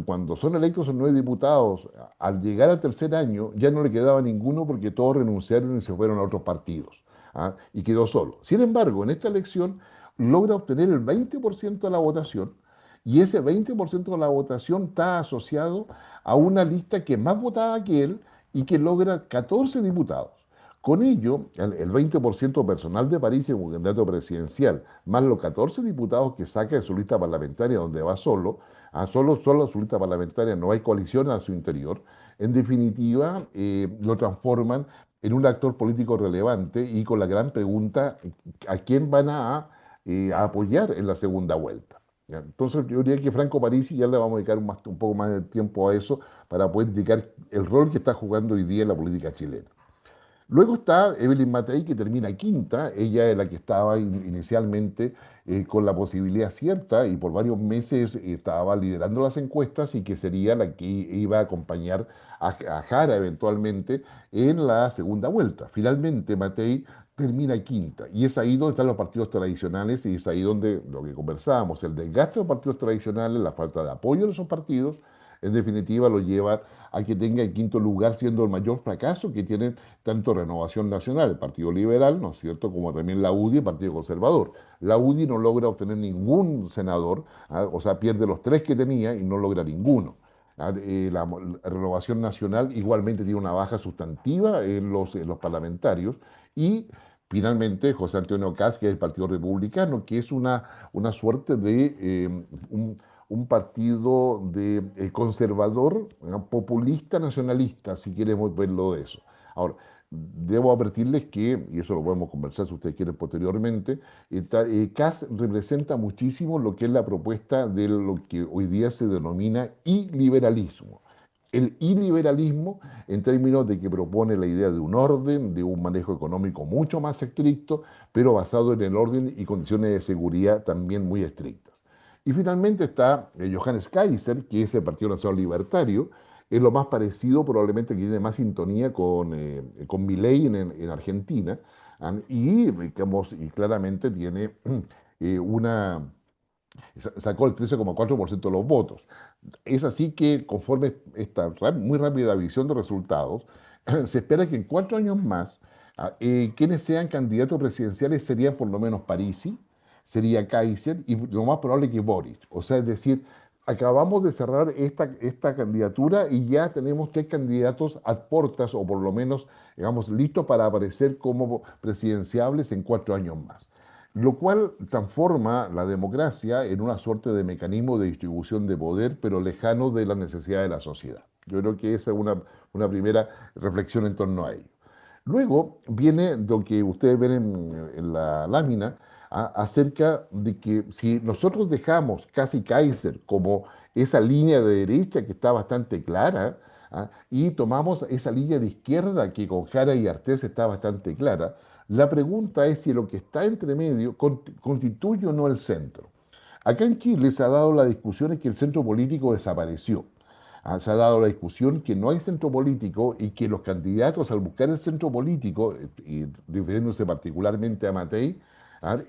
cuando son electos esos 9 diputados, al llegar al tercer año ya no le quedaba ninguno porque todos renunciaron y se fueron a otros partidos, y quedó solo. Sin embargo, en esta elección logra obtener el 20% de la votación y ese 20% de la votación está asociado a una lista que es más votada que él y que logra 14 diputados. Con ello, el 20% personal de París como candidato presidencial, más los 14 diputados que saca de su lista parlamentaria, donde va solo, solo su lista parlamentaria, no hay coalición a su interior, en definitiva, lo transforman en un actor político relevante y con la gran pregunta, ¿a quién van a apoyar en la segunda vuelta? ¿Ya? Entonces, yo diría que Franco Parisi, ya le vamos a dedicar un poco más de tiempo a eso para poder indicar el rol que está jugando hoy día en la política chilena. Luego está Evelyn Matei, que termina quinta. Ella es la que estaba inicialmente con la posibilidad cierta y por varios meses estaba liderando las encuestas y que sería la que iba a acompañar a Jara eventualmente en la segunda vuelta. Finalmente, Matei termina quinta y es ahí donde están los partidos tradicionales y es ahí donde lo que conversábamos, el desgaste de los partidos tradicionales, la falta de apoyo de esos partidos, en definitiva lo lleva a que tenga en quinto lugar, siendo el mayor fracaso que tienen tanto Renovación Nacional, el Partido Liberal, ¿no es cierto?, como también la UDI, el Partido Conservador. La UDI no logra obtener ningún senador, o sea, pierde los 3 que tenía y no logra ninguno. La Renovación Nacional igualmente tiene una baja sustantiva en los parlamentarios y finalmente José Antonio Kast, que es el Partido Republicano, que es una suerte de un partido conservador, populista, nacionalista, si queremos verlo de eso. Ahora, debo advertirles que, y eso lo podemos conversar si ustedes quieren posteriormente, Kast representa muchísimo lo que es la propuesta de lo que hoy día se denomina iliberalismo. El iliberalismo en términos de que propone la idea de un orden, de un manejo económico mucho más estricto, pero basado en el orden y condiciones de seguridad también muy estrictas. Y finalmente está Johannes Kaiser, que es el Partido Nacional Libertario, es lo más parecido probablemente que tiene más sintonía con Milei en Argentina, y claramente tiene sacó el 13,4% de los votos. Es así que conforme esta muy rápida visión de resultados, se espera que en 4 años más quienes sean candidatos presidenciales serían por lo menos Parisi, sería Kaiser y lo más probable que Boric. O sea, es decir, acabamos de cerrar esta candidatura y ya tenemos 3 candidatos a puertas o por lo menos, digamos, listos para aparecer como presidenciables en 4 años más. Lo cual transforma la democracia en una suerte de mecanismo de distribución de poder, pero lejano de la necesidad de la sociedad. Yo creo que esa es una primera reflexión en torno a ello. Luego viene lo que ustedes ven en la lámina, acerca de que si nosotros dejamos casi Kaiser como esa línea de derecha que está bastante clara, y tomamos esa línea de izquierda que con Jara y Artés está bastante clara, la pregunta es si lo que está entre medio constituye o no el centro. Acá en Chile se ha dado la discusión en que el centro político desapareció. Se ha dado la discusión que no hay centro político y que los candidatos al buscar el centro político, y refiriéndose particularmente a Matei,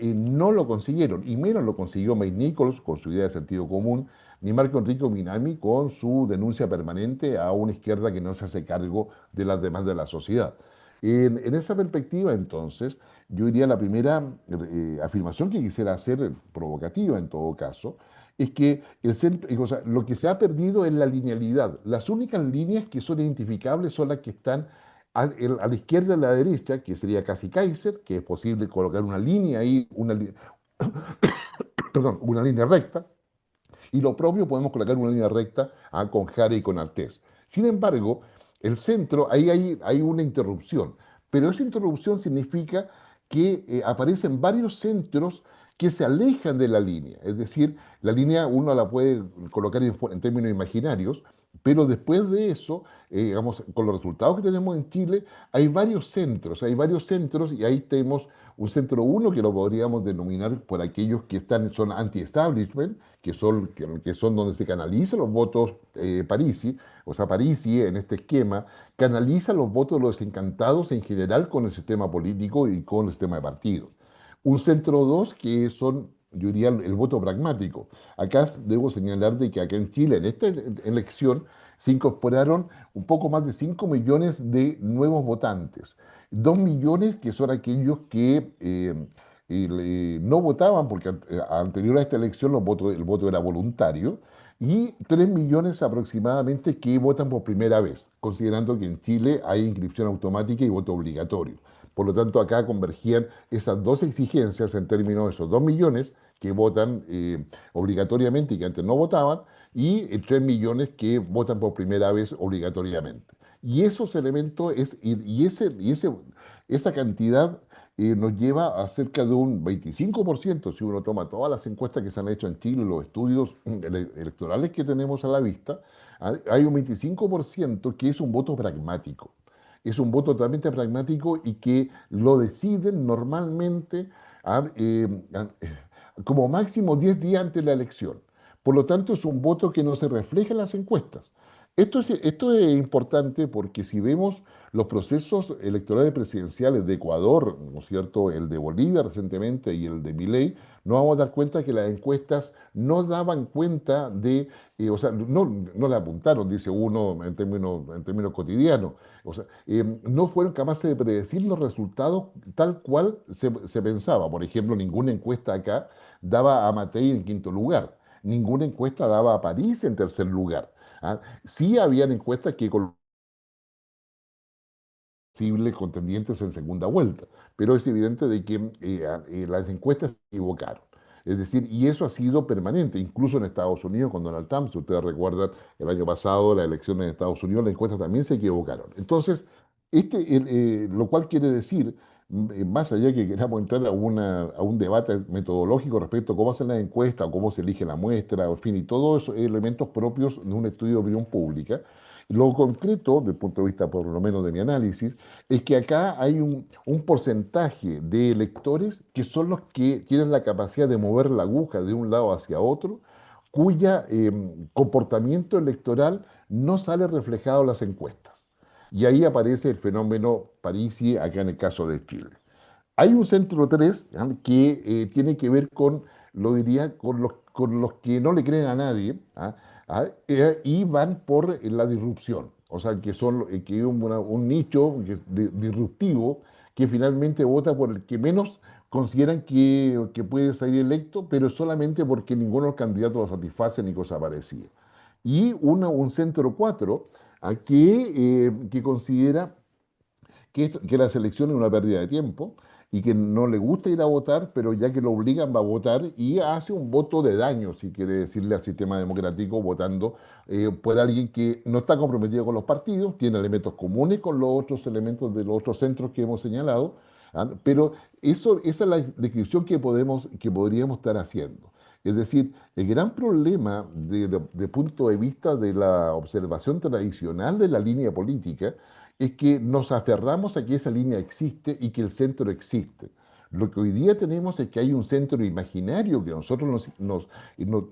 no lo consiguieron, y menos lo consiguió May Nichols con su idea de sentido común, ni Marco Enrico Minami con su denuncia permanente a una izquierda que no se hace cargo de las demandas de la sociedad. En esa perspectiva, entonces, yo diría la primera afirmación que quisiera hacer, provocativa en todo caso, es que el centro, o sea, lo que se ha perdido es la linealidad. Las únicas líneas que son identificables son las que están a la izquierda y a la derecha, que sería casi Kaiser, que es posible colocar una línea ahí, perdón, una línea recta, y lo propio podemos colocar una línea recta con Jara y con Artés. Sin embargo, el centro, ahí hay una interrupción, pero esa interrupción significa que aparecen varios centros que se alejan de la línea. Es decir, la línea uno la puede colocar en términos imaginarios, pero después de eso, digamos, con los resultados que tenemos en Chile, hay varios centros y ahí tenemos un centro 1 que lo podríamos denominar por aquellos que son anti-establishment, que son donde se canalizan los votos Parisi, o sea, Parisi en este esquema canaliza los votos de los desencantados en general con el sistema político y con el sistema de partidos. Un centro 2 que son, yo diría, el voto pragmático. Acá debo señalar de que acá en Chile, en esta elección, se incorporaron un poco más de 5 millones de nuevos votantes. 2 millones que son aquellos que no votaban, porque anterior a esta elección el voto era voluntario, y 3 millones aproximadamente que votan por primera vez, considerando que en Chile hay inscripción automática y voto obligatorio. Por lo tanto, acá convergían esas dos exigencias en términos de esos 2 millones que votan obligatoriamente y que antes no votaban, y 3 millones que votan por primera vez obligatoriamente. Y esos elementos, esa cantidad nos lleva a cerca de un 25%, si uno toma todas las encuestas que se han hecho en Chile, los estudios electorales que tenemos a la vista, hay un 25% que es un voto pragmático. Es un voto totalmente pragmático y que lo deciden normalmente como máximo 10 días antes de la elección. Por lo tanto, es un voto que no se refleja en las encuestas. Esto es importante porque si vemos los procesos electorales presidenciales de Ecuador, ¿no es cierto?, el de Bolivia recientemente y el de Milei, nos vamos a dar cuenta que las encuestas no daban cuenta de, o sea, no le apuntaron, dice uno en términos cotidianos, o sea, no fueron capaces de predecir los resultados tal cual se pensaba. Por ejemplo, ninguna encuesta acá daba a Matei en quinto lugar, ninguna encuesta daba a París en tercer lugar. ¿Ah? Sí habían encuestas que con posibles contendientes en segunda vuelta, pero es evidente de que las encuestas se equivocaron. Es decir, y eso ha sido permanente, incluso en Estados Unidos con Donald Trump, si ustedes recuerdan el año pasado, la elección en Estados Unidos, las encuestas también se equivocaron. Entonces, lo cual quiere decir, más allá que queramos entrar a un debate metodológico respecto a cómo hacen las encuestas, o cómo se elige la muestra, en fin, y todos esos elementos propios de un estudio de opinión pública, lo concreto, desde el punto de vista por lo menos de mi análisis, es que acá hay un porcentaje de electores que son los que tienen la capacidad de mover la aguja de un lado hacia otro, cuya comportamiento electoral no sale reflejado en las encuestas. Y ahí aparece el fenómeno Parisi, acá en el caso de Chile. Hay un centro 3 que tiene que ver con, lo diría, con los que no le creen a nadie, y van por la disrupción. O sea, que son que es un nicho disruptivo que finalmente vota por el que menos consideran que puede salir electo, pero solamente porque ninguno de los candidatos lo satisface ni cosa parecida. Y un centro 4 que considera que la selección es una pérdida de tiempo y que no le gusta ir a votar, pero ya que lo obligan va a votar y hace un voto de daño, si quiere decirle al sistema democrático, votando por alguien que no está comprometido con los partidos, tiene elementos comunes con los otros elementos de los otros centros que hemos señalado, pero esa es la descripción que podríamos estar haciendo. Es decir, el gran problema de punto de vista de la observación tradicional de la línea política es que nos aferramos a que esa línea existe y que el centro existe. Lo que hoy día tenemos es que hay un centro imaginario que nosotros nos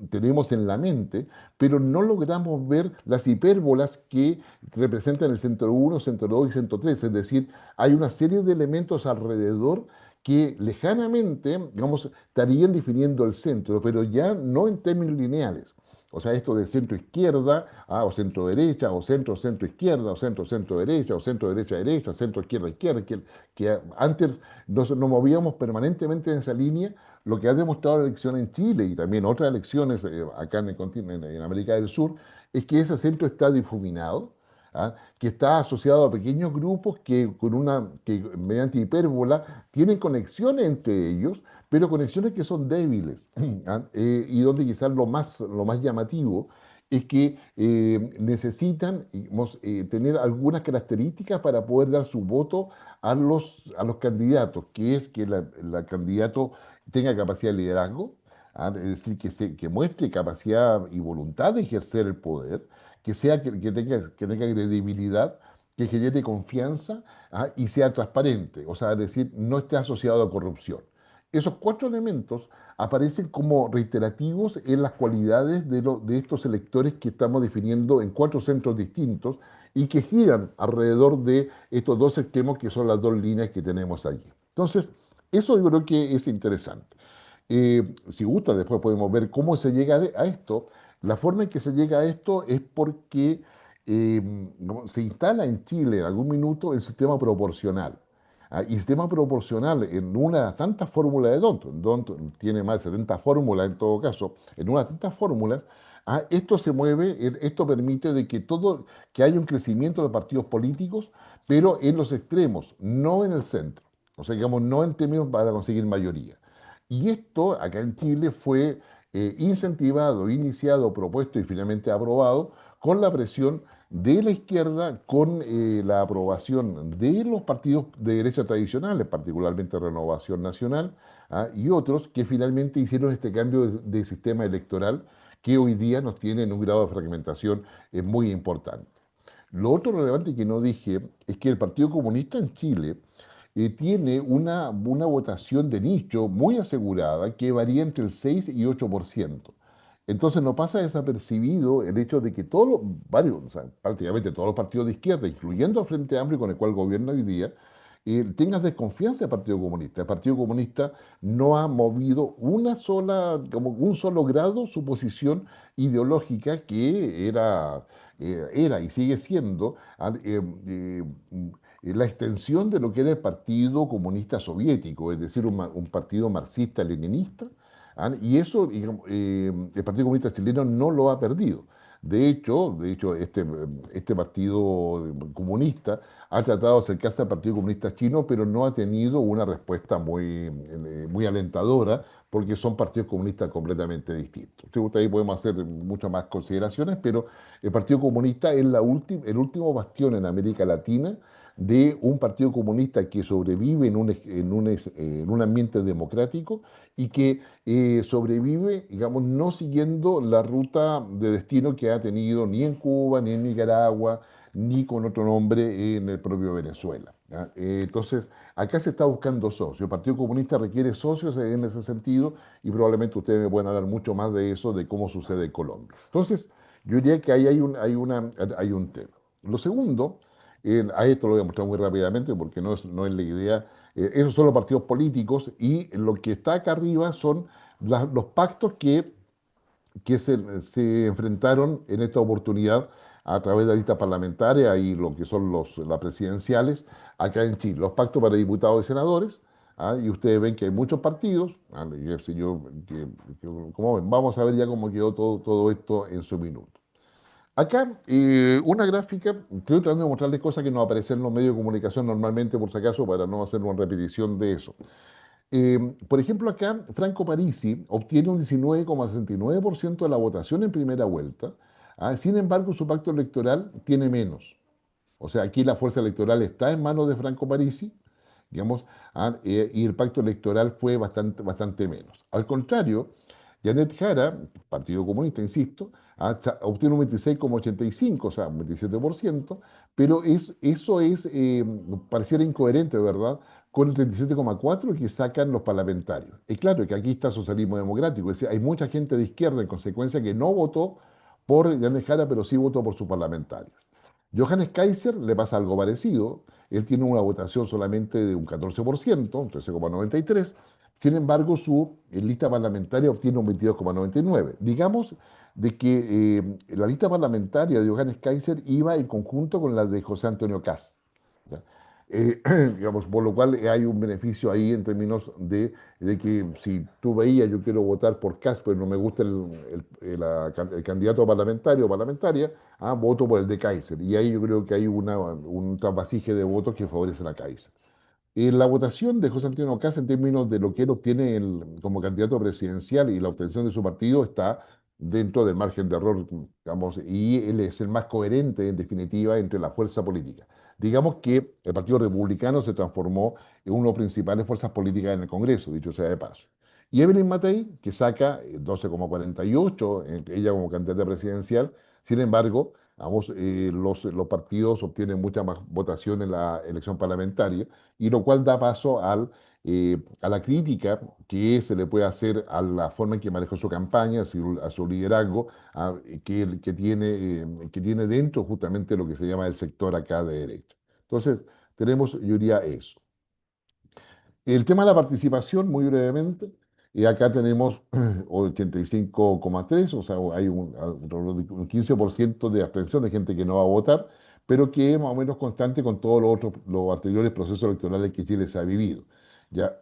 tenemos en la mente, pero no logramos ver las hipérbolas que representan el centro 1, centro 2 y centro 3. Es decir, hay una serie de elementos alrededor que lejanamente, digamos, estarían definiendo el centro, pero ya no en términos lineales. O sea, esto de centro-izquierda, o centro-derecha, o centro-centro-izquierda, o centro-centro-derecha, o centro-derecha-derecha, centro-izquierda-izquierda, que antes nos movíamos permanentemente en esa línea, lo que ha demostrado la elección en Chile y también otras elecciones acá en el continente, en América del Sur, es que ese centro está difuminado, que está asociado a pequeños grupos que mediante hipérbola tienen conexiones entre ellos, pero conexiones que son débiles, y donde quizás lo más llamativo es que necesitan tener algunas características para poder dar su voto a los candidatos, que es que el candidato tenga capacidad de liderazgo, es decir, que muestre capacidad y voluntad de ejercer el poder, que tenga credibilidad, que genere confianza, y sea transparente, o sea, es decir, no esté asociado a corrupción. Esos 4 elementos aparecen como reiterativos en las cualidades de estos electores que estamos definiendo en 4 centros distintos y que giran alrededor de estos 2 extremos que son las 2 líneas que tenemos allí. Entonces, eso yo creo que es interesante. Si gusta, después podemos ver cómo se llega a esto. La forma en que se llega a esto es porque se instala en Chile en algún minuto el sistema proporcional. Y sistema proporcional en una tantas fórmulas de Danton, Danton tiene más de 70 fórmulas en todo caso, en unas tantas fórmulas, esto se mueve, esto permite de que que haya un crecimiento de partidos políticos, pero en los extremos, no en el centro. O sea, digamos, no en términos para conseguir mayoría. Y esto acá en Chile fue incentivado, iniciado, propuesto y finalmente aprobado con la presión de la izquierda, con la aprobación de los partidos de derecha tradicionales, particularmente Renovación Nacional, y otros que finalmente hicieron este cambio de sistema electoral que hoy día nos tiene en un grado de fragmentación muy importante. Lo otro relevante que no dije es que el Partido Comunista en Chile tiene una votación de nicho muy asegurada que varía entre el 6 y 8%. Entonces no pasa desapercibido el hecho de que o sea, prácticamente todos los partidos de izquierda, incluyendo el Frente Amplio con el cual gobierna hoy día, tengan desconfianza del Partido Comunista. El Partido Comunista no ha movido como un solo grado su posición ideológica que era y sigue siendo la extensión de lo que era el Partido Comunista Soviético, es decir, un partido marxista-leninista, y eso, digamos, el Partido Comunista Chileno no lo ha perdido. De hecho, este Partido Comunista ha tratado de acercarse al Partido Comunista Chino, pero no ha tenido una respuesta muy alentadora, porque son partidos comunistas completamente distintos. Si gusta, ahí podemos hacer muchas más consideraciones, pero el Partido Comunista es el último bastión en América Latina de un partido comunista que sobrevive en un ambiente democrático y que sobrevive, digamos, no siguiendo la ruta de destino que ha tenido ni en Cuba, ni en Nicaragua, ni con otro nombre en el propio Venezuela. ¿Ya? Entonces, acá se está buscando socios. El Partido Comunista requiere socios en ese sentido y probablemente ustedes me puedan hablar mucho más de eso, de cómo sucede en Colombia. Entonces, yo diría que ahí hay un tema. Lo segundo, a esto lo voy a mostrar muy rápidamente porque no es la idea. Esos son los partidos políticos y lo que está acá arriba son los pactos que se enfrentaron en esta oportunidad a través de la lista parlamentaria y lo que son las presidenciales acá en Chile. Los pactos para diputados y senadores, y ustedes ven que hay muchos partidos, y el señor, como ven, vamos a ver ya cómo quedó todo esto en su minuto. Acá, una gráfica, estoy tratando de mostrarles cosas que no aparecen en los medios de comunicación normalmente, por si acaso, para no hacer una repetición de eso. Por ejemplo, acá Franco Parisi obtiene un 19,69% de la votación en primera vuelta. Sin embargo, su pacto electoral tiene menos. O sea, aquí la fuerza electoral está en manos de Franco Parisi, digamos, y el pacto electoral fue bastante menos. Al contrario, Janet Jara, Partido Comunista, insisto, obtiene un 26,85%, o sea, un 27%, pero eso pareciera incoherente, ¿verdad?, con el 37,4% que sacan los parlamentarios. Es claro que aquí está socialismo democrático, es decir, hay mucha gente de izquierda, en consecuencia, que no votó por Janet Jara, pero sí votó por sus parlamentarios. Johannes Kaiser le pasa algo parecido, él tiene una votación solamente de un 14%, un 13,93%, sin embargo su lista parlamentaria obtiene un 22,99%. Digamos de que la lista parlamentaria de Johannes Kaiser iba en conjunto con la de José Antonio Kast. Digamos, por lo cual hay un beneficio ahí en términos de que si tú veías, yo quiero votar por Kast, pero no me gusta el candidato parlamentario o parlamentaria, voto por el de Kaiser. Y ahí yo creo que hay un trasvasije de votos que favorecen a Kaiser. La votación de José Antonio Kast en términos de lo que él obtiene como candidato presidencial y la obtención de su partido está dentro del margen de error, digamos, y él es el más coherente, en definitiva, entre la fuerza política. Digamos que el Partido Republicano se transformó en una de las principales fuerzas políticas en el Congreso, dicho sea de paso. Y Evelyn Matei, que saca 12,48, ella como candidata presidencial, sin embargo, los partidos obtienen mucha más votación en la elección parlamentaria, y lo cual da paso a la crítica que se le puede hacer a la forma en que manejó su campaña, a su liderazgo, que tiene dentro justamente lo que se llama el sector acá de derecha. Entonces, tenemos, yo diría, eso. El tema de la participación, muy brevemente, acá tenemos 85,3%, o sea, hay un 15% de abstención de gente que no va a votar, pero que es más o menos constante con todos los anteriores procesos electorales que Chile se ha vivido. ¿Ya?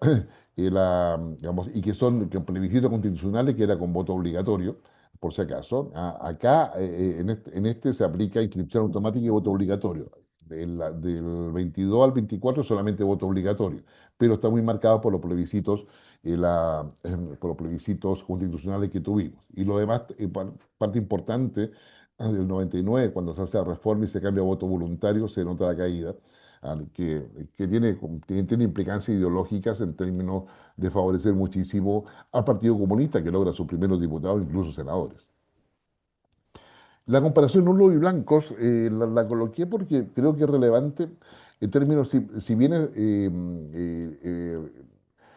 Digamos, y que son plebiscitos constitucionales que era con voto obligatorio, por si acaso. Acá, en este se aplica inscripción automática y voto obligatorio. Del 22 al 24 solamente voto obligatorio, pero está muy marcado por los plebiscitos, por los plebiscitos constitucionales que tuvimos. Y lo demás, parte importante, del 99, cuando se hace la reforma y se cambia a voto voluntario, se nota la caída, que tiene implicancias ideológicas en términos de favorecer muchísimo al Partido Comunista, que logra sus primeros diputados, incluso senadores. La comparación nulos y blancos la coloqué porque creo que es relevante en términos, si bien,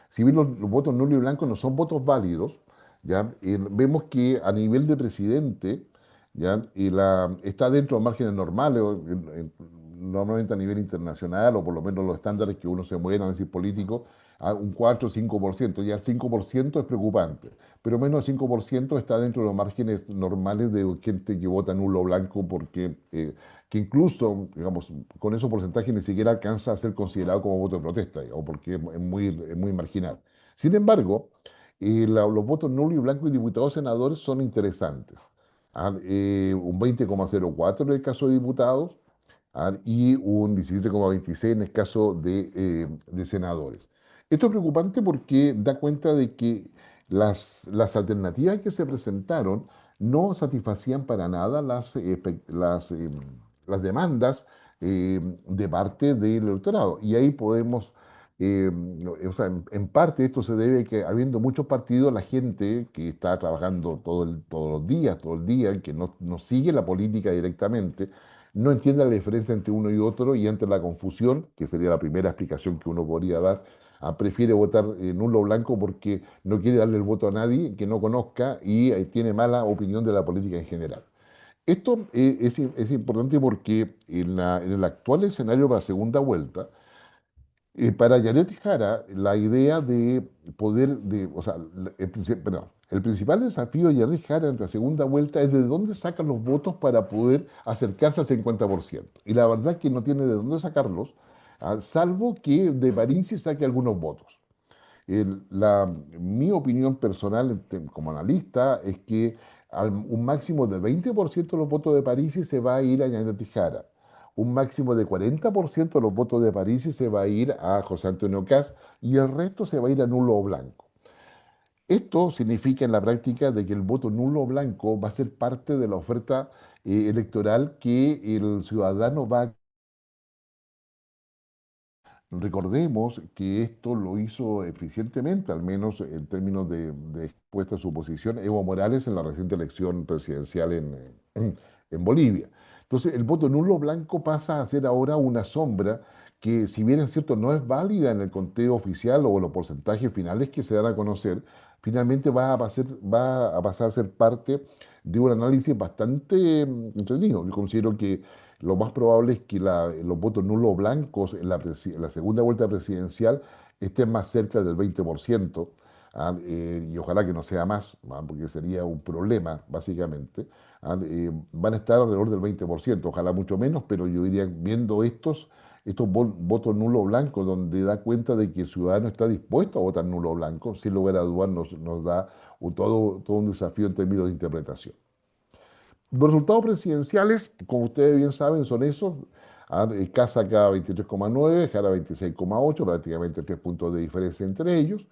si bien los votos nulos y blancos no son votos válidos, ¿ya? Vemos que a nivel de presidente, ¿ya? Está dentro de márgenes normales, normalmente a nivel internacional, o por lo menos los estándares que uno se mueve en análisis político, a un 4 o 5%. Ya el 5% es preocupante, pero menos del 5% está dentro de los márgenes normales de gente que vota nulo o blanco, porque que incluso, digamos, con esos porcentajes ni siquiera alcanza a ser considerado como voto de protesta, digamos, porque es muy marginal. Sin embargo, los votos nulo y blanco y diputados senadores son interesantes. Un 20,04 en el caso de diputados, y un 17,26 en el caso de senadores. Esto es preocupante porque da cuenta de que las alternativas que se presentaron no satisfacían para nada las demandas de parte del electorado. Y ahí podemos, o sea, en parte esto se debe a que habiendo muchos partidos, la gente que está trabajando todos los días, todo el día, que no sigue la política directamente, no entiende la diferencia entre uno y otro, y ante la confusión, que sería la primera explicación que uno podría dar, prefiere votar nulo o blanco porque no quiere darle el voto a nadie que no conozca y tiene mala opinión de la política en general. Esto es importante porque en el actual escenario para segunda vuelta, para Yanet Jara, la idea de poder, o sea, el principal desafío de Yanet Jara en la segunda vuelta es de dónde sacan los votos para poder acercarse al 50%. Y la verdad es que no tiene de dónde sacarlos, salvo que de París se saque algunos votos. Mi opinión personal como analista es que un máximo de 20% de los votos de París se va a ir a Yanet Jara. Un máximo de 40% de los votos de París se va a ir a José Antonio Kast, y el resto se va a ir a nulo o blanco. Esto significa en la práctica de que el voto nulo o blanco va a ser parte de la oferta electoral que el ciudadano va a... Recordemos que esto lo hizo eficientemente, al menos en términos de expuesta a su posición, Evo Morales en la reciente elección presidencial en Bolivia. Entonces, el voto nulo blanco pasa a ser ahora una sombra que, si bien es cierto, no es válida en el conteo oficial o los porcentajes finales que se dan a conocer, finalmente va a pasar a ser parte de un análisis bastante entretenido. Yo considero que lo más probable es que los votos nulos blancos en la segunda vuelta presidencial estén más cerca del 20%, y ojalá que no sea más, porque sería un problema, básicamente. Van a estar alrededor del 20%, ojalá mucho menos, pero yo diría, viendo estos votos nulo blanco, donde da cuenta de que el ciudadano está dispuesto a votar nulo blanco, sin lugar a dudas nos da todo un desafío en términos de interpretación. Los resultados presidenciales, como ustedes bien saben, son esos. Kast saca 23,9, Jara 26,8, prácticamente 3 puntos de diferencia entre ellos.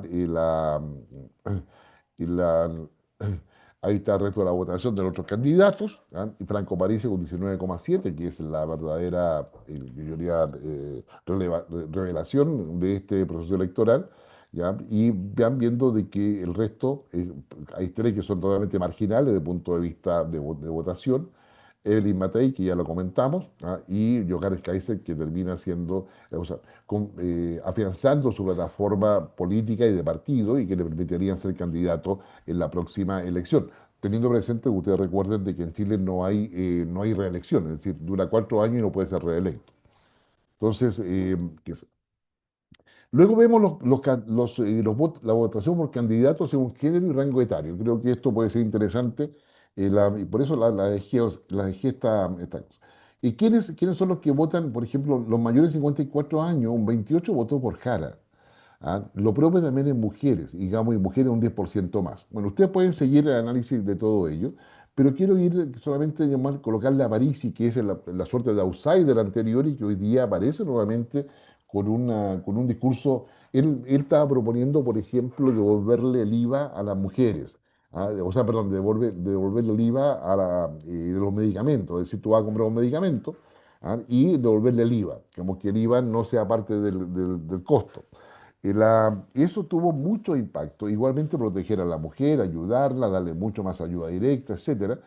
Y ahí está el resto de la votación de los otros candidatos. Y Franco Parisi con 19,7, que es la verdadera, yo diría, revelación de este proceso electoral. ¿Ya? Y van viendo de que el resto, hay tres que son totalmente marginales desde el punto de vista de votación. Evelyn Matei, que ya lo comentamos, y Johannes Kaiser, que termina siendo, afianzando su plataforma política y de partido, y que le permitirían ser candidato en la próxima elección. Teniendo presente que ustedes recuerden de que en Chile no hay reelección, es decir, dura 4 años y no puede ser reelecto. Entonces, luego vemos la votación por candidatos según género y rango etario. Creo que esto puede ser interesante, y por eso la dejé esta cosa. ¿Y quiénes son los que votan? Por ejemplo, los mayores de 54 años, un 28 votó por Jara. Lo propio también en mujeres, digamos, y mujeres un 10% más. Bueno, ustedes pueden seguir el análisis de todo ello, pero quiero ir solamente a colocarle a Parisi, que es la suerte de outsider anterior y que hoy día aparece nuevamente con un discurso. Él estaba proponiendo, por ejemplo, devolverle el IVA a las mujeres. O sea, perdón, devolverle el IVA de los medicamentos. Es decir, tú vas a comprar un medicamento, y devolverle el IVA, como que el IVA no sea parte del costo. Eso tuvo mucho impacto. Igualmente proteger a la mujer, ayudarla, darle mucho más ayuda directa, etcétera.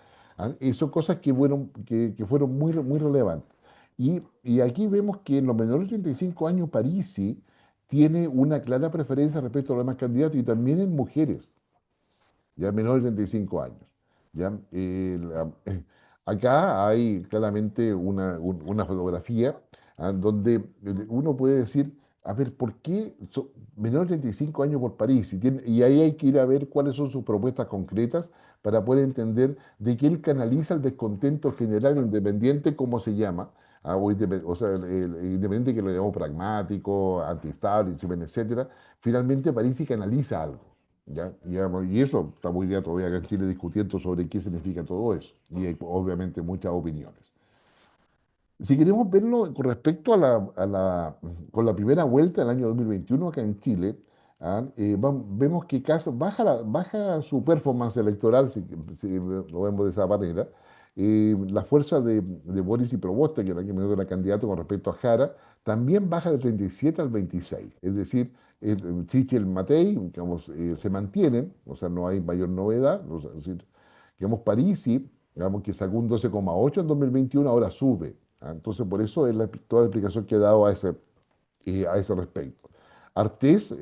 Y son cosas que fueron muy, muy relevantes. Y aquí vemos que en los menores de 35 años Parisi tiene una clara preferencia respecto a los demás candidatos y también en mujeres ya menores de 35 años. ¿Ya? Acá hay claramente una fotografía, donde uno puede decir, a ver, ¿por qué menores de 35 años por París? Y ahí hay que ir a ver cuáles son sus propuestas concretas para poder entender de qué él canaliza el descontento general independiente, como se llama, o sea, el independiente que lo llamamos pragmático, anti-establishment, etcétera. Finalmente París canaliza algo. ¿Ya? Y eso estamos hoy día todavía acá en Chile discutiendo sobre qué significa todo eso. Y hay obviamente muchas opiniones. Si queremos verlo con respecto con la primera vuelta del año 2021 acá en Chile, vemos que baja su performance electoral, si lo vemos de esa manera. La fuerza de Boris y Proboste, que era quien era candidato con respecto a Jara, también baja del 37 al 26. Es decir, Sichel Matei, digamos, se mantienen, o sea, no hay mayor novedad. O sea, es decir, digamos, Parisi, digamos, que sacó un 12,8 en 2021, ahora sube. Entonces, por eso es toda la explicación que he dado a ese respecto. Artés,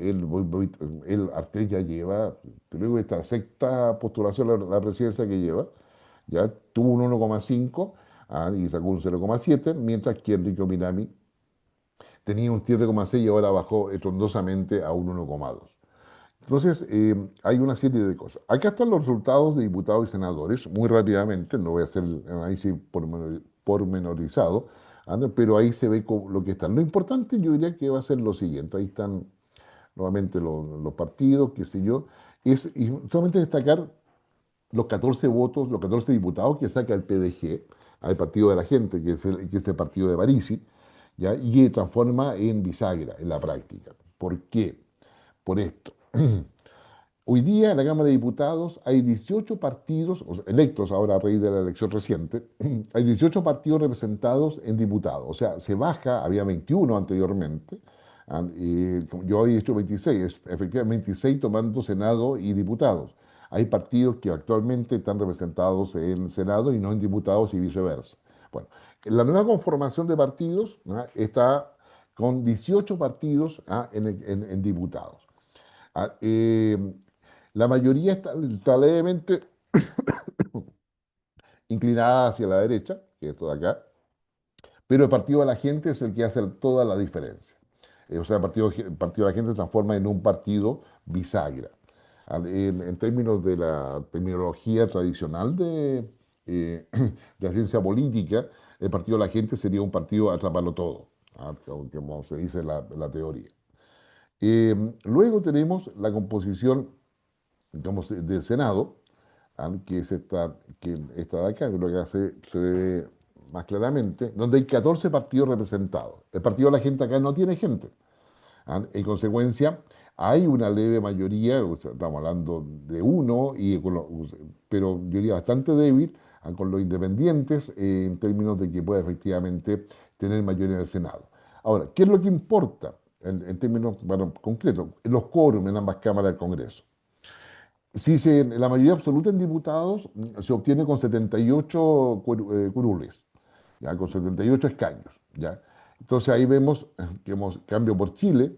Artés ya lleva, creo que esta sexta postulación a la presidencia que lleva, ya tuvo un 1,5 y sacó un 0,7, mientras que Enrique Minami tenía un 7,6 y ahora bajó estrondosamente a un 1,2. Entonces, hay una serie de cosas. Acá están los resultados de diputados y senadores, muy rápidamente, no voy a hacer el análisis pormenorizado, pero ahí se ve lo que están. Lo importante yo diría que va a ser lo siguiente, ahí están nuevamente los partidos, qué sé yo, y solamente destacar los 14 votos, los 14 diputados que saca el PDG, al Partido de la Gente, que es el partido de Parisi, ¿ya? Y que transforma en bisagra en la práctica. ¿Por qué? Por esto. Hoy día en la Cámara de Diputados hay 18 partidos, electos ahora a raíz de la elección reciente, hay 18 partidos representados en diputados. O sea, se baja, había 21 anteriormente, yo he hecho 26, efectivamente 26 tomando Senado y diputados. Hay partidos que actualmente están representados en Senado y no en diputados y viceversa. Bueno, la nueva conformación de partidos está con 18 partidos en diputados. La mayoría está levemente inclinada hacia la derecha, que es toda acá, pero el Partido de la Gente es el que hace toda la diferencia. O sea, el Partido de la Gente se transforma en un partido bisagra. En términos de la terminología tradicional de la ciencia política, el Partido de la Gente sería un partido atraparlo todo, como se dice la teoría. Luego tenemos la composición, digamos, del Senado, que es esta de acá, que lo que se ve más claramente, donde hay 14 partidos representados. El Partido de la Gente acá no tiene gente. En consecuencia, hay una leve mayoría, o sea, estamos hablando de uno, pero yo diría bastante débil, con los independientes, en términos de que pueda efectivamente tener mayoría en el Senado. Ahora, ¿qué es lo que importa en términos concretos? Los quórum en ambas cámaras del Congreso. Si la mayoría absoluta en diputados se obtiene con 78 curules, ¿ya? Con 78 escaños. ¿Ya? Entonces ahí vemos que cambio por Chile,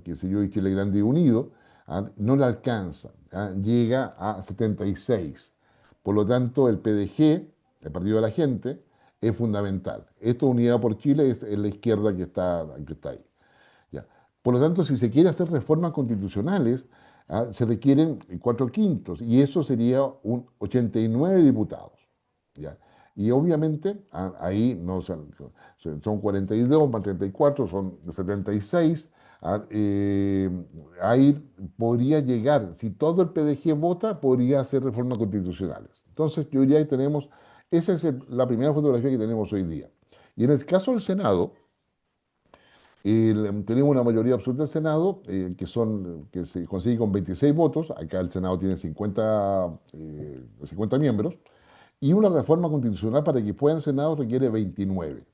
que sé yo, y Chile Grande y Unido, no le alcanza, llega a 76. Por lo tanto, el PDG, el Partido de la Gente, es fundamental. Esto, Unidad por Chile, es la izquierda que está ahí. ¿Ya? Por lo tanto, si se quiere hacer reformas constitucionales, se requieren 4/5, y eso sería un 89 diputados. ¿Ya? Y obviamente ahí no son 42 más 34, son 76. Ahí podría llegar, si todo el PDG vota, podría hacer reformas constitucionales. Entonces yo diría que tenemos, esa es la primera fotografía que tenemos hoy día. Y en el caso del Senado, tenemos una mayoría absoluta del Senado, que se consigue con 26 votos. Acá el Senado tiene 50 miembros. Y una reforma constitucional para que pueda el Senado requiere 29.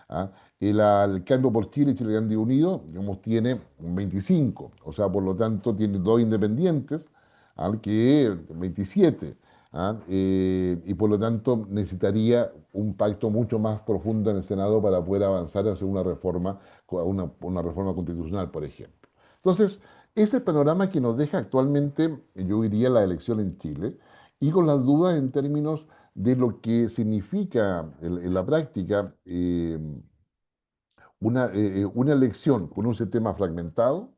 ¿Ah? El Cambio por Chile y Chile Grande Unido, digamos, tiene 25. O sea, por lo tanto, tiene dos independientes, que 27. Y por lo tanto necesitaría un pacto mucho más profundo en el Senado para poder avanzar hacia una reforma, una reforma constitucional, por ejemplo. Entonces, ese es el panorama que nos deja actualmente, yo diría, la elección en Chile, y con las dudas en términos de lo que significa en la práctica una elección con un sistema fragmentado,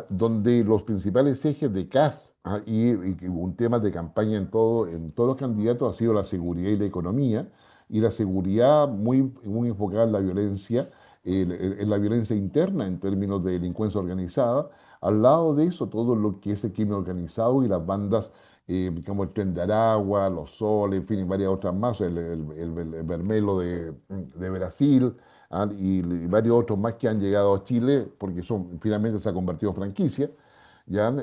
donde los principales ejes de CAS, y un tema de campaña en todos los candidatos ha sido la seguridad y la economía, y la seguridad muy enfocada en la violencia, en la violencia interna en términos de delincuencia organizada. Al lado de eso, todo lo que es el crimen organizado y las bandas como el Tren de Aragua, los Soles, en fin, y varias otras más, el Vermelo de Brasil, y varios otros más que han llegado a Chile porque finalmente se ha convertido en franquicia. ¿Ya?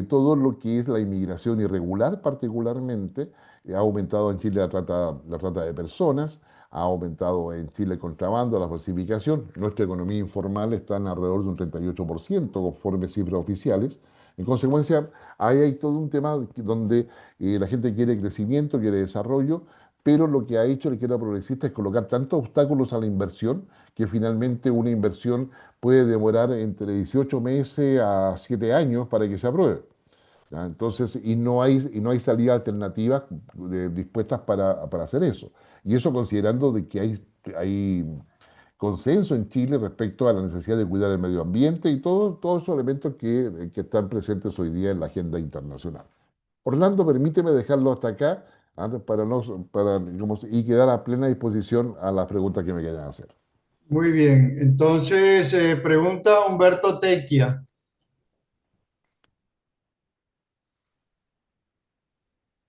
Todo lo que es la inmigración irregular particularmente, ha aumentado en Chile la trata de personas, ha aumentado en Chile el contrabando, la falsificación. Nuestra economía informal está en alrededor de un 38% conforme cifras oficiales. En consecuencia, ahí hay todo un tema donde la gente quiere crecimiento, quiere desarrollo, pero lo que ha hecho la izquierda progresista es colocar tantos obstáculos a la inversión que finalmente una inversión puede demorar entre 18 meses a 7 años para que se apruebe. ¿Ya? Entonces, y no hay salidas alternativas dispuestas para hacer eso. Y eso considerando de que hay consenso en Chile respecto a la necesidad de cuidar el medio ambiente y todos esos elementos que están presentes hoy día en la agenda internacional. Orlando, permíteme dejarlo hasta acá y quedar a plena disposición a las preguntas que me quieran hacer.
Muy bien, entonces pregunta Humberto Tequia.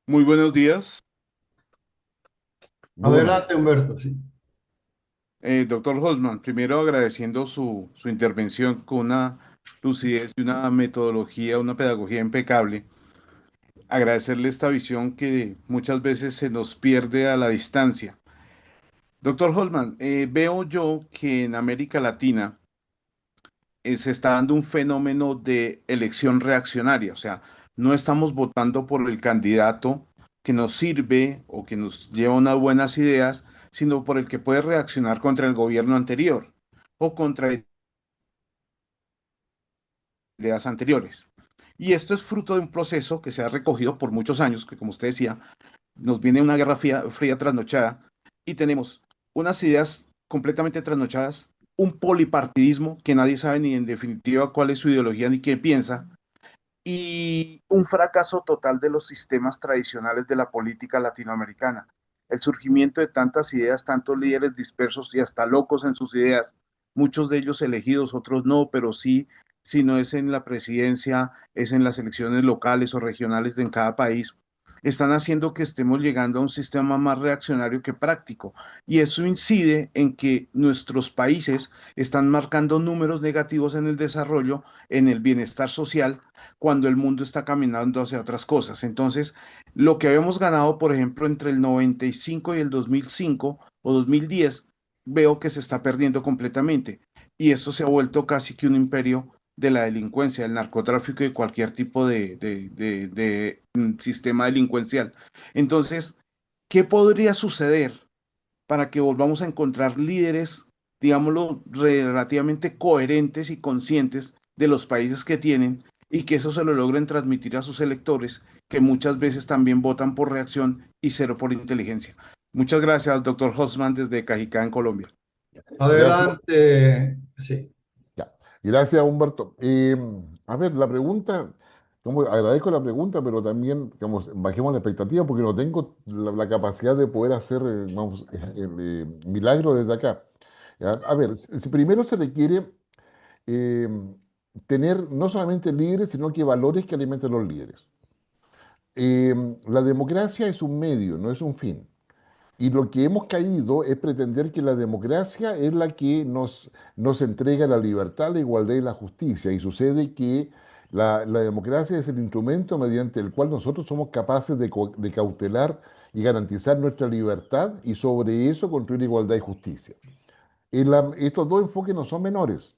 Muy buenos días.
Adelante, Humberto, sí.
Doctor Holzman, primero agradeciendo su intervención con una lucidez y una metodología, una pedagogía impecable. Agradecerle esta visión que muchas veces se nos pierde a la distancia. Doctor Holzman, veo yo que en América Latina se está dando un fenómeno de elección reaccionaria, o sea, no estamos votando por el candidato que nos sirve o que nos lleva unas buenas ideas, sino por el que puede reaccionar contra el gobierno anterior o contra ideas anteriores. Y esto es fruto de un proceso que se ha recogido por muchos años, que como usted decía, nos viene una guerra fría trasnochada y tenemos unas ideas completamente trasnochadas, un polipartidismo que nadie sabe ni en definitiva cuál es su ideología ni qué piensa, y un fracaso total de los sistemas tradicionales de la política latinoamericana. El surgimiento de tantas ideas, tantos líderes dispersos y hasta locos en sus ideas, muchos de ellos elegidos, otros no, pero sí, si no es en la presidencia, es en las elecciones locales o regionales en cada país, están haciendo que estemos llegando a un sistema más reaccionario que práctico. Y eso incide en que nuestros países están marcando números negativos en el desarrollo, en el bienestar social, cuando el mundo está caminando hacia otras cosas. Entonces, lo que habíamos ganado, por ejemplo, entre el 95 y el 2005 o 2010, veo que se está perdiendo completamente. Y esto se ha vuelto casi que un imperio de la delincuencia, del narcotráfico y cualquier tipo de sistema delincuencial. Entonces, ¿qué podría suceder para que volvamos a encontrar líderes, digámoslo, relativamente coherentes y conscientes de los países que tienen y que eso se lo logren transmitir a sus electores, que muchas veces también votan por reacción y cero por inteligencia? Muchas gracias, doctor Hosman, desde Cajicá, en Colombia.
Adelante, sí.
Ya. Gracias, Humberto. A ver, la pregunta agradezco la pregunta, pero también bajemos la expectativa porque no tengo la capacidad de poder hacer milagros desde acá. ¿Ya? A ver, primero se requiere eh, tener no solamente líderes, sino que valores que alimenten los líderes. La democracia es un medio, no es un fin. Y lo que hemos caído es pretender que la democracia es la que nos entrega la libertad, la igualdad y la justicia. Y sucede que la democracia es el instrumento mediante el cual nosotros somos capaces de cautelar y garantizar nuestra libertad y sobre eso construir igualdad y justicia. Estos dos enfoques no son menores.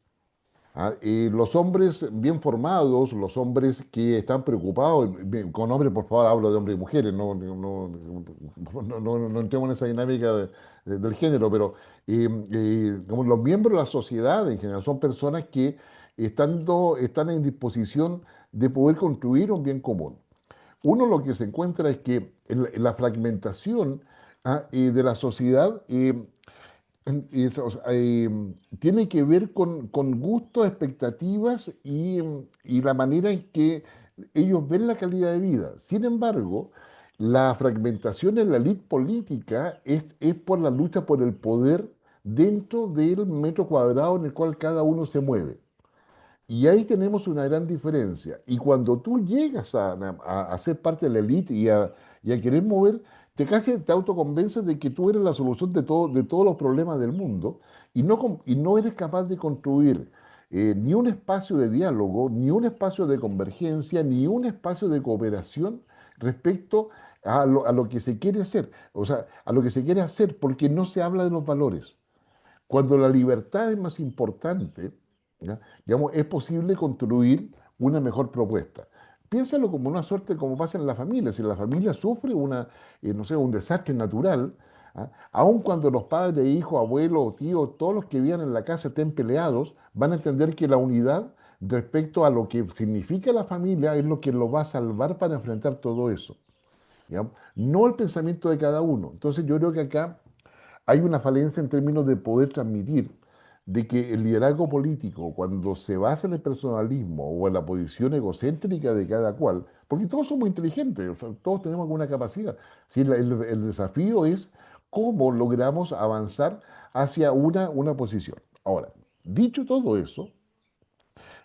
Los hombres bien formados, los hombres que están preocupados, con hombres, por favor, hablo de hombres y mujeres, no entremos en esa dinámica del género, pero como los miembros de la sociedad en general son personas que están en disposición de poder construir un bien común. Uno lo que se encuentra es que en la fragmentación de la sociedad tiene que ver con gustos, expectativas y la manera en que ellos ven la calidad de vida. Sin embargo, la fragmentación en la élite política es por la lucha por el poder dentro del metro cuadrado en el cual cada uno se mueve. Y ahí tenemos una gran diferencia. Y cuando tú llegas a ser parte de la élite y a querer mover, casi te autoconvences de que tú eres la solución de todos los problemas del mundo y no eres capaz de construir ni un espacio de diálogo, ni un espacio de convergencia, ni un espacio de cooperación respecto a lo que se quiere hacer. O sea, a lo que se quiere hacer, porque no se habla de los valores. Cuando la libertad es más importante, ¿ya? Digamos, es posible construir una mejor propuesta. Piénsalo como una suerte, como pasa en la familia. Si la familia sufre no sé, un desastre natural, aun cuando los padres, hijos, abuelos, tíos, todos los que vivan en la casa estén peleados, van a entender que la unidad respecto a lo que significa la familia es lo que lo va a salvar para enfrentar todo eso. ¿Ya? No el pensamiento de cada uno. Entonces yo creo que acá hay una falencia en términos de poder transmitir de que el liderazgo político, cuando se basa en el personalismo o en la posición egocéntrica de cada cual, porque todos somos inteligentes, o sea, todos tenemos alguna capacidad, ¿sí? El desafío es cómo logramos avanzar hacia una posición. Ahora, dicho todo eso,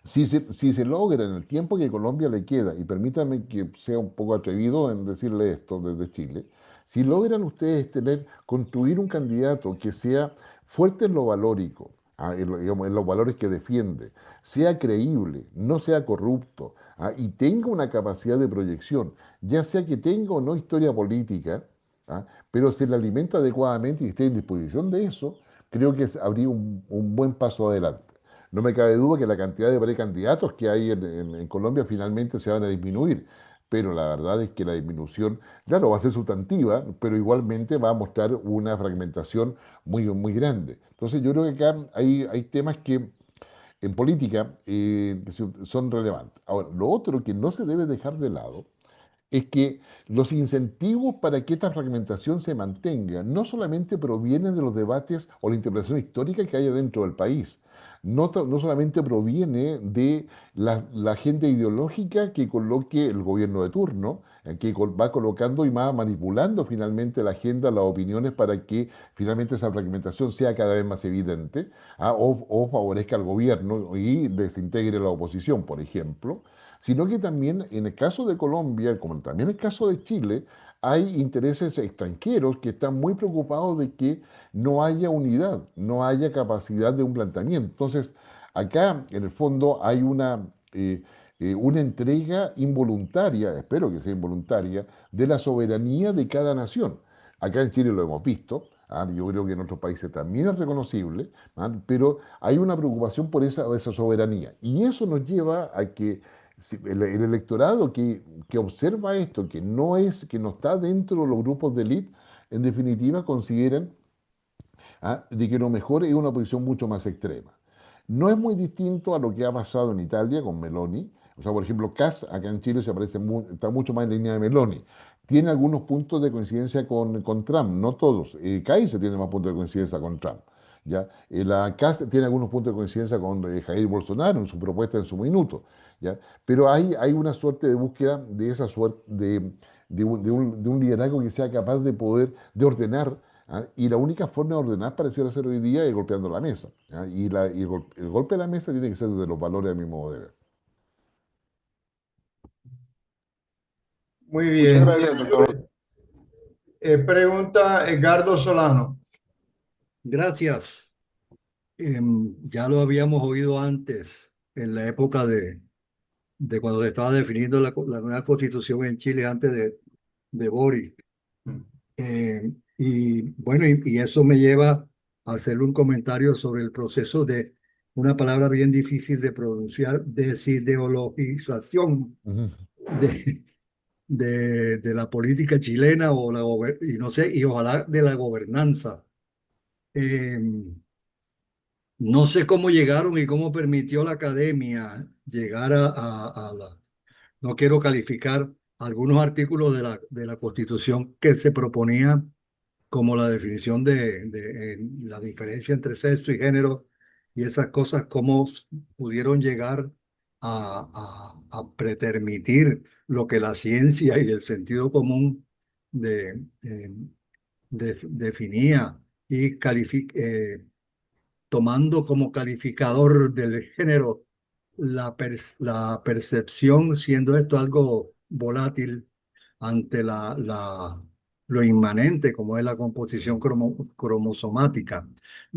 si se logra en el tiempo que Colombia le queda, y permítanme que sea un poco atrevido en decirle esto desde Chile, si logran ustedes construir un candidato que sea fuerte en lo valórico, digamos, en los valores que defiende, sea creíble, no sea corrupto, y tenga una capacidad de proyección, ya sea que tenga o no historia política, pero se le alimenta adecuadamente y esté en disposición de eso, creo que habría un buen paso adelante. No me cabe duda que la cantidad de precandidatos que hay en Colombia finalmente se van a disminuir, pero la verdad es que la disminución, claro, va a ser sustantiva, pero igualmente va a mostrar una fragmentación muy, muy grande. Entonces yo creo que acá hay temas que en política son relevantes. Ahora, lo otro que no se debe dejar de lado es que los incentivos para que esta fragmentación se mantenga no solamente provienen de los debates o la interpretación histórica que hay dentro del país, no solamente proviene de la agenda ideológica que coloque el gobierno de turno, que va colocando y va manipulando finalmente la agenda, las opiniones para que finalmente esa fragmentación sea cada vez más evidente, o favorezca al gobierno y desintegre la oposición, por ejemplo, sino que también en el caso de Colombia, como también en el caso de Chile, hay intereses extranjeros que están muy preocupados de que no haya unidad, no haya capacidad de un planteamiento. Entonces, acá en el fondo hay una entrega involuntaria, espero que sea involuntaria, de la soberanía de cada nación. Acá en Chile lo hemos visto. Yo creo que en otros países también es reconocible, pero hay una preocupación por esa soberanía. Y eso nos lleva a que el electorado que observa esto, que no está dentro de los grupos de élite, en definitiva consideran de que lo mejor es una posición mucho más extrema. No es muy distinto a lo que ha pasado en Italia con Meloni. O sea, por ejemplo, Kast acá en Chile está mucho más en línea de Meloni. Tiene algunos puntos de coincidencia con Trump, no todos. Kaiser tiene más puntos de coincidencia con Trump. ¿Ya? La Kast tiene algunos puntos de coincidencia con Jair Bolsonaro en su propuesta en su minuto. ¿ya? Pero hay una suerte de búsqueda de esa suerte, de un liderazgo que sea capaz de poder, de ordenar, ¿ah? Y la única forma de ordenar pareciera ser hoy día es golpeando la mesa, ¿ah? El golpe de la mesa tiene que ser desde los valores a mi modo de ver.
Muy
Muchas
bien.
gracias, doctor.
Pregunta Edgardo Solano.
Gracias. Ya lo habíamos oído antes, en la época de cuando se estaba definiendo la nueva constitución en Chile antes de Boris. Y bueno, y eso me lleva a hacerle un comentario sobre el proceso de una palabra bien difícil de pronunciar, desideologización de, de la política chilena y no sé, y ojalá de la gobernanza. No sé cómo llegaron y cómo permitió la academia llegar a la... No quiero calificar algunos artículos de la Constitución que se proponía como la definición de la diferencia entre sexo y género y esas cosas, cómo pudieron llegar a pretermitir lo que la ciencia y el sentido común definía y tomando como calificador del género la percepción, siendo esto algo volátil ante lo inmanente, como es la composición cromosomática.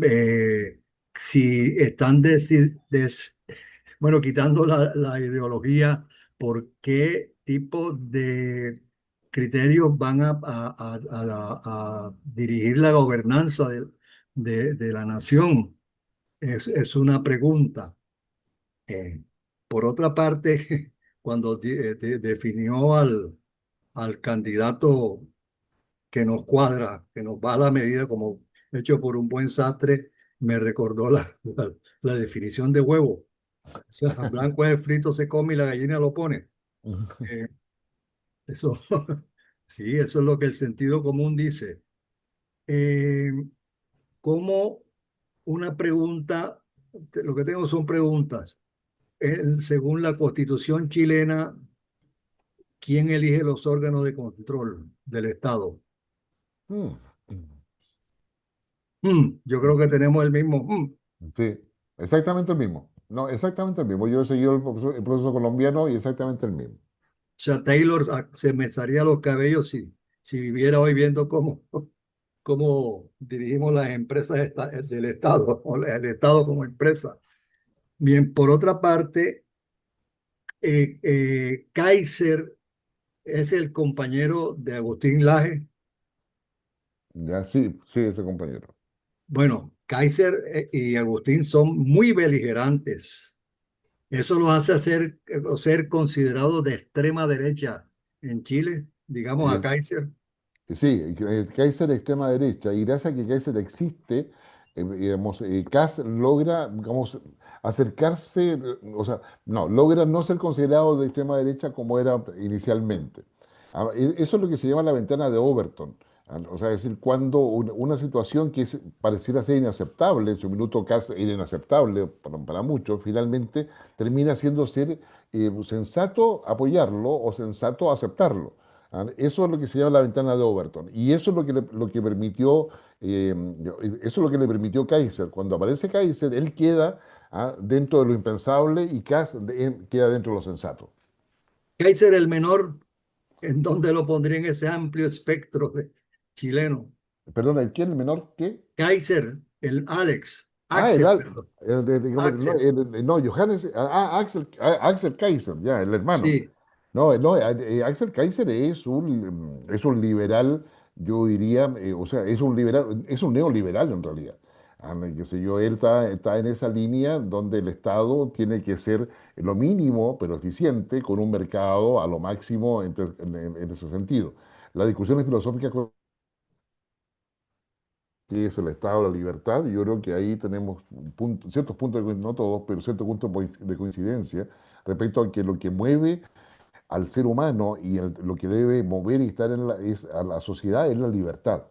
Eh, si están bueno, quitando la ideología, ¿por qué tipo de criterios van a dirigir la gobernanza de la nación? Es una pregunta. Por otra parte, cuando definió al candidato que nos cuadra, que nos va a la medida como hecho por un buen sastre, me recordó la definición de huevo. O sea, blanco es frito, se come y la gallina lo pone. Eso, sí, eso es lo que el sentido común dice. Como una pregunta, lo que tengo son preguntas. Según la Constitución chilena, ¿quién elige los órganos de control del Estado? Yo creo que tenemos el mismo.
Sí, exactamente el mismo. No, exactamente el mismo. Yo he seguido el proceso colombiano y exactamente el mismo.
O sea, Taylor se me estaría los cabellos si viviera hoy viendo cómo dirigimos las empresas del Estado, o el Estado como empresa. Bien, por otra parte, Kaiser es el compañero de Agustín Laje.
Ya, sí, sí, ese compañero.
Bueno, Kaiser y Agustín son muy beligerantes. Eso los hace ser considerados de extrema derecha en Chile, digamos a Kaiser.
Sí, Kaiser de extrema derecha, y gracias a que Kaiser existe, digamos, Kass logra, digamos, acercarse, o sea, no, logra no ser considerado de extrema derecha como era inicialmente. Eso es lo que se llama la ventana de Overton. O sea, es decir, cuando una situación que pareciera ser inaceptable, en su minuto Kass era inaceptable para muchos, finalmente termina siendo ser sensato apoyarlo o sensato aceptarlo. Eso es lo que se llama la ventana de Overton. Y eso es lo que permitió, eso es lo que le permitió Kaiser. Cuando aparece Kaiser, él queda dentro de lo impensable y Kass queda dentro de lo sensato.
Kaiser el menor, ¿en dónde lo pondría en ese amplio espectro chileno?
Perdón, ¿quién el menor qué?
Kaiser, el Alex.
El
Axel,
Alex.
perdón. Axel.
No, Johannes, Axel Kaiser, ya, el hermano.
Sí.
No, Axel Kaiser es un liberal, yo diría, o sea, es un liberal, es un neoliberal en realidad. Qué sé yo, él está en esa línea donde el Estado tiene que ser lo mínimo, pero eficiente, con un mercado a lo máximo en ese sentido. Las discusiones filosóficas que es el Estado de la libertad, yo creo que ahí tenemos ciertos puntos, no todos, pero ciertos puntos de coincidencia respecto a que lo que mueve al ser humano y lo que debe mover y estar a la sociedad es la libertad.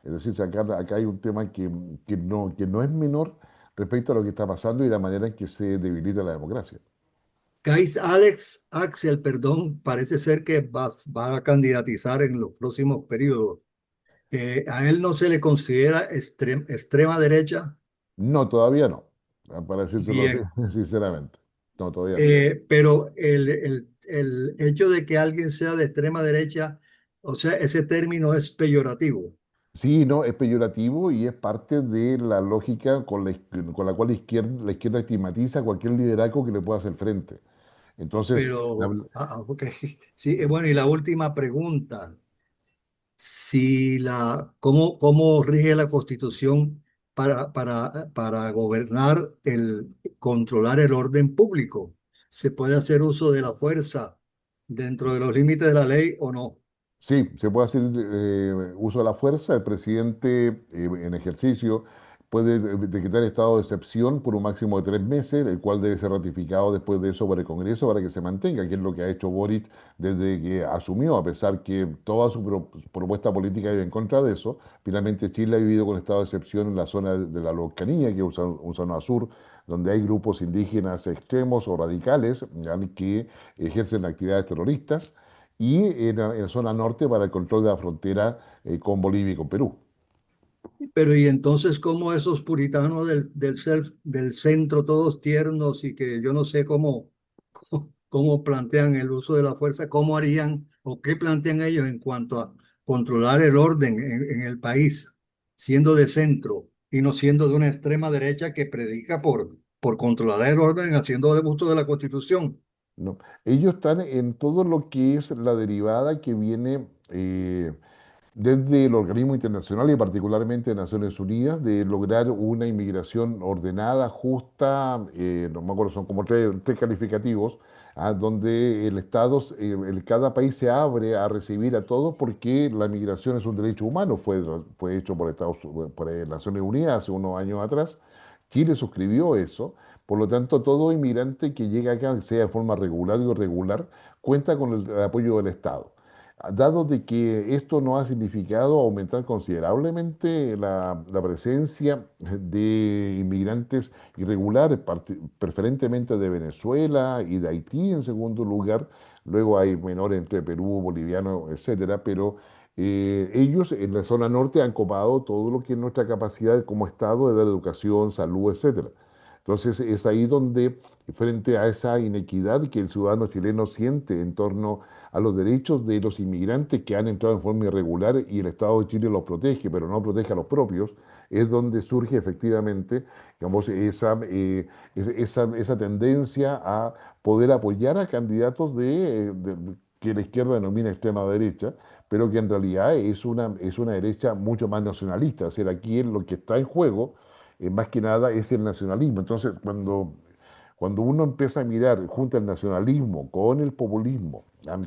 Es decir, si acá hay un tema que no es menor respecto a lo que está pasando y la manera en que se debilita la democracia.
Alex Axel, perdón, parece ser que va a candidatizar en los próximos periodos. ¿A él no se le considera extrema derecha?
No, todavía no, para decírselo así,
Bien.
sinceramente. No, todavía no.
Pero el hecho de que alguien sea de extrema derecha, o sea, ese término es peyorativo.
Sí, no, es peyorativo y es parte de la lógica con la cual la izquierda estigmatiza cualquier liderazgo que le pueda hacer frente. Entonces,
Ok. Sí, bueno, y la última pregunta. Si ¿cómo rige la Constitución para gobernar controlar el orden público? ¿Se puede hacer uso de la fuerza dentro de los límites de la ley o no?
sí, se puede hacer uso de la fuerza. El presidente en ejercicio puede decretar estado de excepción por un máximo de 3 meses, el cual debe ser ratificado después de eso por el Congreso para que se mantenga, que es lo que ha hecho Boric desde que asumió, a pesar que toda su propuesta política iba en contra de eso. Finalmente Chile ha vivido con estado de excepción en la zona de la Araucanía, que es una zona sur, donde hay grupos indígenas extremos o radicales ya, que ejercen actividades terroristas y en la zona norte para el control de la frontera con Bolivia y con Perú.
Pero y entonces, ¿cómo esos puritanos del centro, todos tiernos y que yo no sé cómo plantean el uso de la fuerza, cómo harían o qué plantean ellos en cuanto a controlar el orden en el país, siendo de centro y no siendo de una extrema derecha que predica por controlar el orden haciendo uso de la Constitución?
¿No? Ellos están en todo lo que es la derivada que viene desde el organismo internacional y particularmente de Naciones Unidas, de lograr una inmigración ordenada, justa, no me acuerdo, son como tres calificativos, donde el Estado, cada país se abre a recibir a todos porque la migración es un derecho humano, fue hecho por Naciones Unidas hace unos años atrás. Chile suscribió eso, por lo tanto todo inmigrante que llega acá, sea de forma regular o irregular, cuenta con el apoyo del Estado. Dado de que esto no ha significado aumentar considerablemente la presencia de inmigrantes irregulares, preferentemente de Venezuela y de Haití en segundo lugar, luego hay menores entre Perú, boliviano, etcétera, pero ellos en la zona norte han copado todo lo que es nuestra capacidad como Estado de dar educación, salud, etcétera. Entonces es ahí donde, frente a esa inequidad que el ciudadano chileno siente en torno a los derechos de los inmigrantes que han entrado en forma irregular y el Estado de Chile los protege, pero no protege a los propios, es donde surge efectivamente, digamos, esa tendencia a poder apoyar a candidatos que la izquierda denomina extrema derecha, pero que en realidad es una derecha mucho más nacionalista. Es decir, aquí lo que está en juego más que nada es el nacionalismo. Entonces, cuando uno empieza a mirar junto el nacionalismo con el populismo,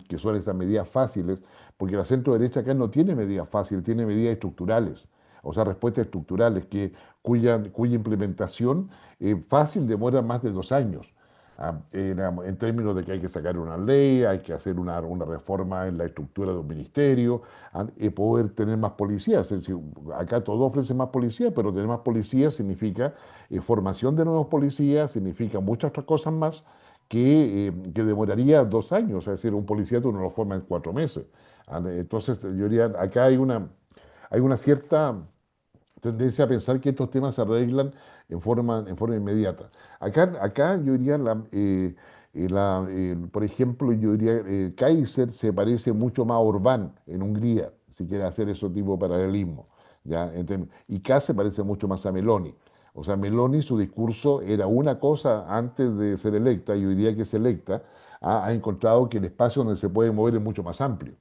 que son esas medidas fáciles, porque la centro derecha acá no tiene medidas fáciles, tiene medidas estructurales, o sea, respuestas estructurales cuya implementación fácil demora más de 2 años. En términos de que hay que sacar una ley, hay que hacer una reforma en la estructura de un ministerio, poder tener más policías. Es decir, acá todo ofrece más policías, pero tener más policías significa formación de nuevos policías, significa muchas otras cosas más que demoraría 2 años. Es decir, un policía tú no lo formas en 4 meses. Entonces, yo diría, acá hay una cierta tendencia a pensar que estos temas se arreglan en forma inmediata. Acá yo diría, por ejemplo, yo diría, Kaiser se parece mucho más a Orbán en Hungría, si quiere hacer ese tipo de paralelismo. ¿Ya? Y Kast se parece mucho más a Meloni. O sea, Meloni, su discurso era una cosa antes de ser electa y hoy día que es electa, ha encontrado que el espacio donde se puede mover es mucho más amplio,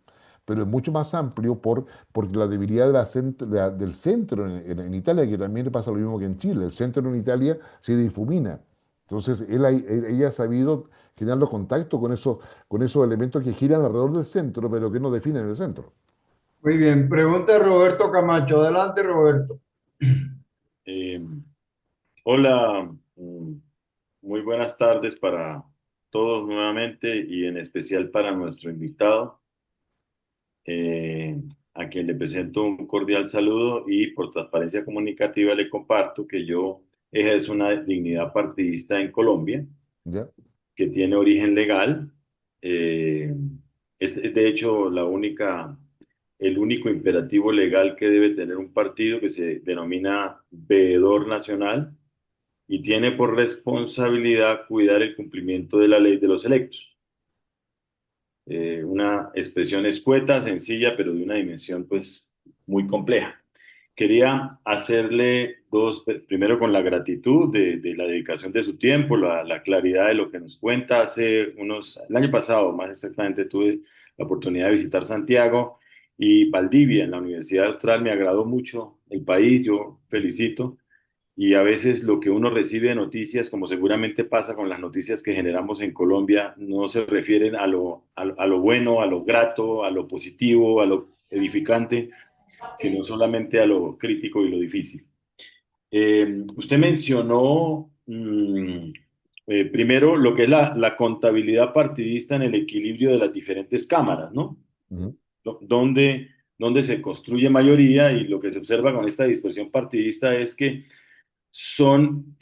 pero es mucho más amplio por la debilidad del centro en Italia, que también pasa lo mismo que en Chile. El centro en Italia se difumina. Entonces, ella ha sabido generar los contactos con esos elementos que giran alrededor del centro, pero que no definen el centro.
Muy bien, pregunta Roberto Camacho. Adelante, Roberto.
Eh, Hola, muy buenas tardes para todos nuevamente y en especial para nuestro invitado, a quien le presento un cordial saludo y por transparencia comunicativa le comparto que yo ejerzo una dignidad partidista en Colombia.
¿Ya?
que tiene origen legal. Es de hecho el único imperativo legal que debe tener un partido, que se denomina veedor nacional y tiene por responsabilidad cuidar el cumplimiento de la ley de los electos. Una expresión escueta, sencilla, pero de una dimensión pues muy compleja. Quería hacerle primero con la gratitud de la dedicación de su tiempo, la claridad de lo que nos cuenta. El año pasado, más exactamente, tuve la oportunidad de visitar Santiago y Valdivia en la Universidad Austral. Me agradó mucho el país, yo felicito. Y a veces lo que uno recibe de noticias, como seguramente pasa con las noticias que generamos en Colombia, no se refieren a lo bueno, a lo grato, a lo positivo, a lo edificante, sino solamente a lo crítico y lo difícil. Usted mencionó primero lo que es la contabilidad partidista en el equilibrio de las diferentes cámaras, ¿no? Donde se construye mayoría, y lo que se observa con esta dispersión partidista es que son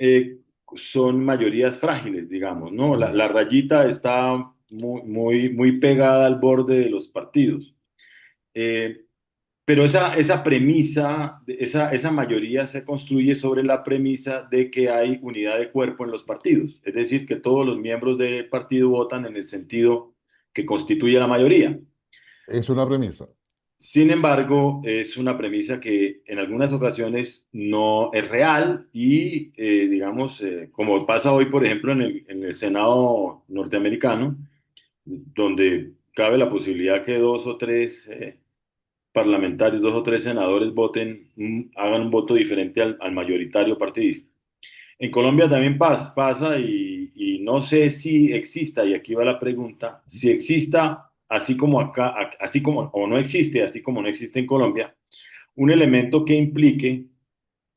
mayorías frágiles, digamos, ¿no? La rayita está muy pegada al borde de los partidos. Pero esa premisa, esa mayoría se construye sobre la premisa de que hay unidad de cuerpo en los partidos, es decir, que todos los miembros del partido votan en el sentido que constituye la mayoría.
Es una premisa.
Sin embargo, es una premisa que en algunas ocasiones no es real y, digamos, como pasa hoy, por ejemplo, en el Senado norteamericano, donde cabe la posibilidad que dos o tres parlamentarios, dos o tres senadores hagan un voto diferente al mayoritario partidista. En Colombia también pasa y no sé si exista, y aquí va la pregunta, si exista, así como acá, así como, o no existe, así como no existe en Colombia, un elemento que implique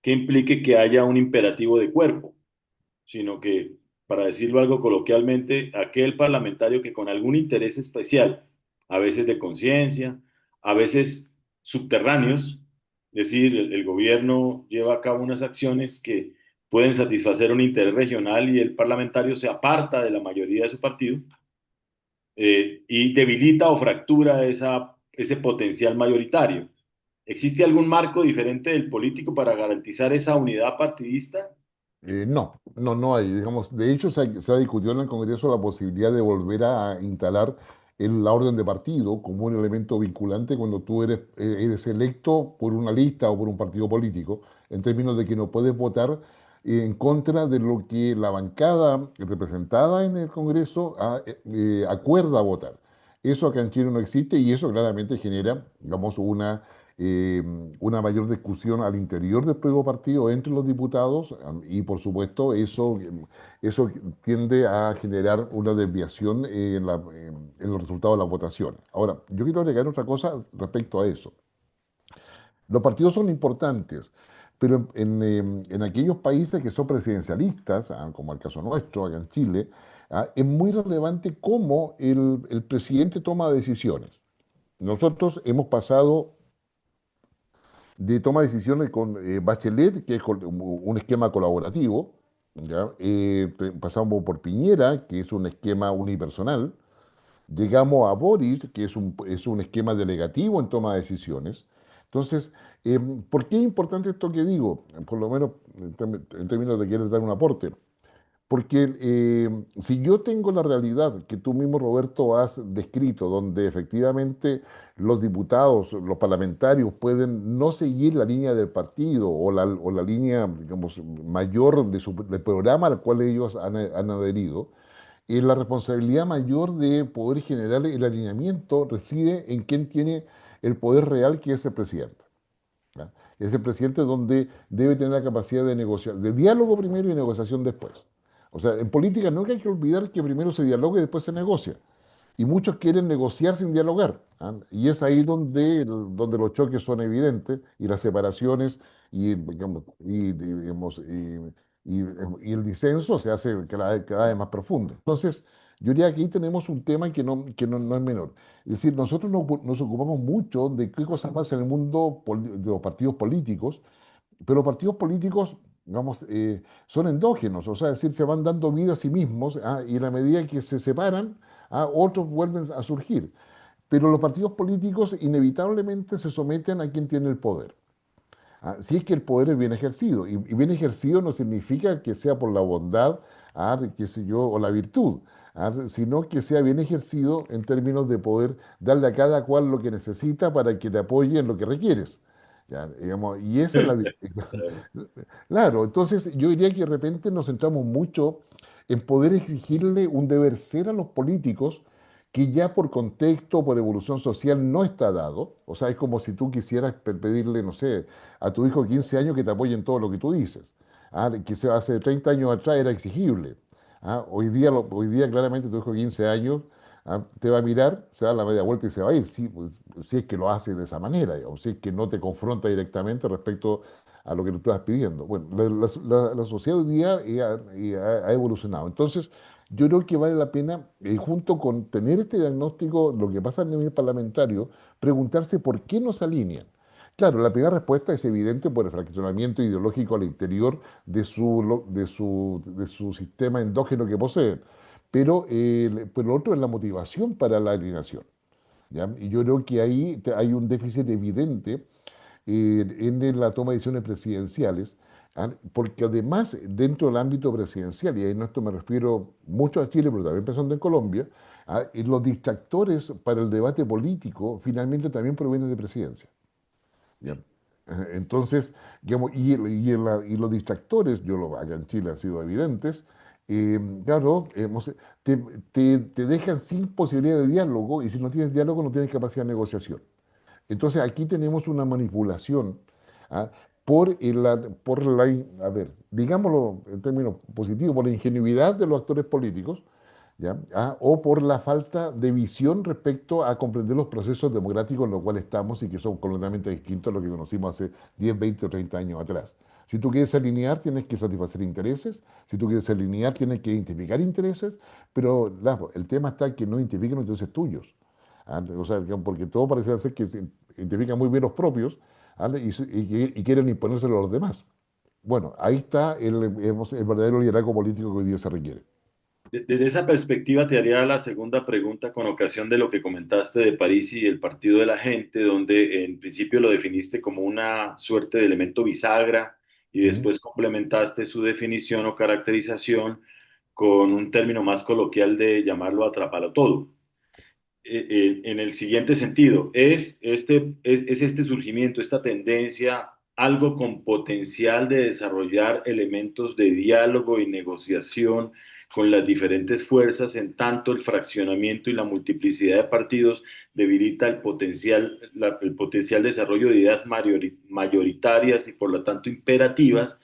que haya un imperativo de cuerpo, sino que, para decirlo algo coloquialmente, aquel parlamentario que con algún interés especial, a veces de conciencia, a veces subterráneos, es decir, el gobierno lleva a cabo unas acciones que pueden satisfacer un interés regional y el parlamentario se aparta de la mayoría de su partido y debilita o fractura ese potencial mayoritario. ¿Existe algún marco diferente del político para garantizar esa unidad partidista?
No hay. Digamos, de hecho, se ha discutido en el Congreso la posibilidad de volver a instalar la orden de partido como un elemento vinculante cuando tú eres electo por una lista o por un partido político, en términos de que no puedes votar en contra de lo que la bancada representada en el Congreso acuerda votar. Eso acá en Chile no existe y eso claramente genera, digamos, una mayor discusión al interior del propio partido entre los diputados y por supuesto eso tiende a generar una desviación en los resultados de las votaciones. Ahora, yo quiero agregar otra cosa respecto a eso. Los partidos son importantes, pero en aquellos países que son presidencialistas, como el caso nuestro, acá en Chile, es muy relevante cómo el presidente toma decisiones. Nosotros hemos pasado de toma de decisiones con Bachelet, que es un esquema colaborativo, ¿ya? Pasamos por Piñera, que es un esquema unipersonal, llegamos a Boris, que es un esquema delegativo en toma de decisiones. Entonces, ¿por qué es importante esto que digo? Por lo menos en términos de querer dar un aporte. Porque si yo tengo la realidad que tú mismo, Roberto, has descrito, donde efectivamente los diputados, los parlamentarios pueden no seguir la línea del partido o la línea, digamos, mayor del programa al cual ellos han adherido, la responsabilidad mayor de poder generar el alineamiento reside en quien tiene el poder real, que es el presidente. ¿Ya? Es el presidente donde debe tener la capacidad de negociar, de diálogo primero y negociación después. O sea, en política no hay que olvidar que primero se dialoga y después se negocia. Y muchos quieren negociar sin dialogar. Y es ahí donde los choques son evidentes y las separaciones digamos, y el disenso se hace cada vez más profundo. Entonces, yo diría que ahí tenemos un tema que no es menor. Es decir, nosotros nos ocupamos mucho de qué cosas pasa en el mundo de los partidos políticos, pero los partidos políticos digamos, son endógenos, o sea, es decir, se van dando vida a sí mismos, y en la medida que se separan, otros vuelven a surgir. Pero los partidos políticos inevitablemente se someten a quien tiene el poder. Si es que el poder es bien ejercido, y bien ejercido no significa que sea por la bondad, qué sé yo, o la virtud, sino que sea bien ejercido en términos de poder darle a cada cual lo que necesita para que te apoye en lo que requieres. ¿Ya? Digamos, y esa es la virtud. Claro, entonces yo diría que de repente nos centramos mucho en poder exigirle un deber ser a los políticos que ya por contexto, por evolución social no está dado. O sea, es como si tú quisieras pedirle, no sé, a tu hijo de 15 años que te apoye en todo lo que tú dices. Que hace 30 años atrás era exigible. Hoy día claramente tu hijo de 15 años te va a mirar, se va a dar la media vuelta y se va a ir, sí, pues, si es que lo hace de esa manera, o si es que no te confronta directamente respecto a lo que tú estás pidiendo. Bueno, la sociedad hoy día ha evolucionado. Entonces, yo creo que vale la pena, junto con tener este diagnóstico, lo que pasa a nivel parlamentario, preguntarse por qué no se alinean. Claro, la primera respuesta es evidente por el fraccionamiento ideológico al interior de su sistema endógeno que poseen, pero lo otro es la motivación para la alineación. ¿Ya? Y yo creo que ahí hay un déficit evidente en la toma de decisiones presidenciales, porque además dentro del ámbito presidencial, y en esto me refiero mucho a Chile, pero también pensando en Colombia, los distractores para el debate político finalmente también provienen de presidencia. ¿Ya? Entonces, digamos, y los distractores, acá en Chile han sido evidentes, claro, te, te dejan sin posibilidad de diálogo, y si no tienes diálogo no tienes capacidad de negociación. Entonces aquí tenemos una manipulación, ¿ah? A ver, digámoslo en términos positivos, por la ingenuidad de los actores políticos, ¿ya? O por la falta de visión respecto a comprender los procesos democráticos en los cuales estamos y que son completamente distintos a lo que conocimos hace 10, 20 o 30 años atrás. Si tú quieres alinear, tienes que satisfacer intereses. Si tú quieres alinear, tienes que identificar intereses. Pero el tema está que no identifican los intereses tuyos. O sea, porque todo parece ser que se identifican muy bien los propios, y quieren imponérselo a los demás. Bueno, ahí está el verdadero liderazgo político que hoy día se requiere.
Desde esa perspectiva te haría la segunda pregunta con ocasión de lo que comentaste de París y el Partido de la Gente, donde en principio lo definiste como una suerte de elemento bisagra y después complementaste su definición o caracterización con un término más coloquial de llamarlo atrapalo todo. En el siguiente sentido, ¿es este surgimiento, esta tendencia, algo con potencial de desarrollar elementos de diálogo y negociación con las diferentes fuerzas, en tanto el fraccionamiento y la multiplicidad de partidos debilita el potencial desarrollo de ideas mayoritarias y por lo tanto imperativas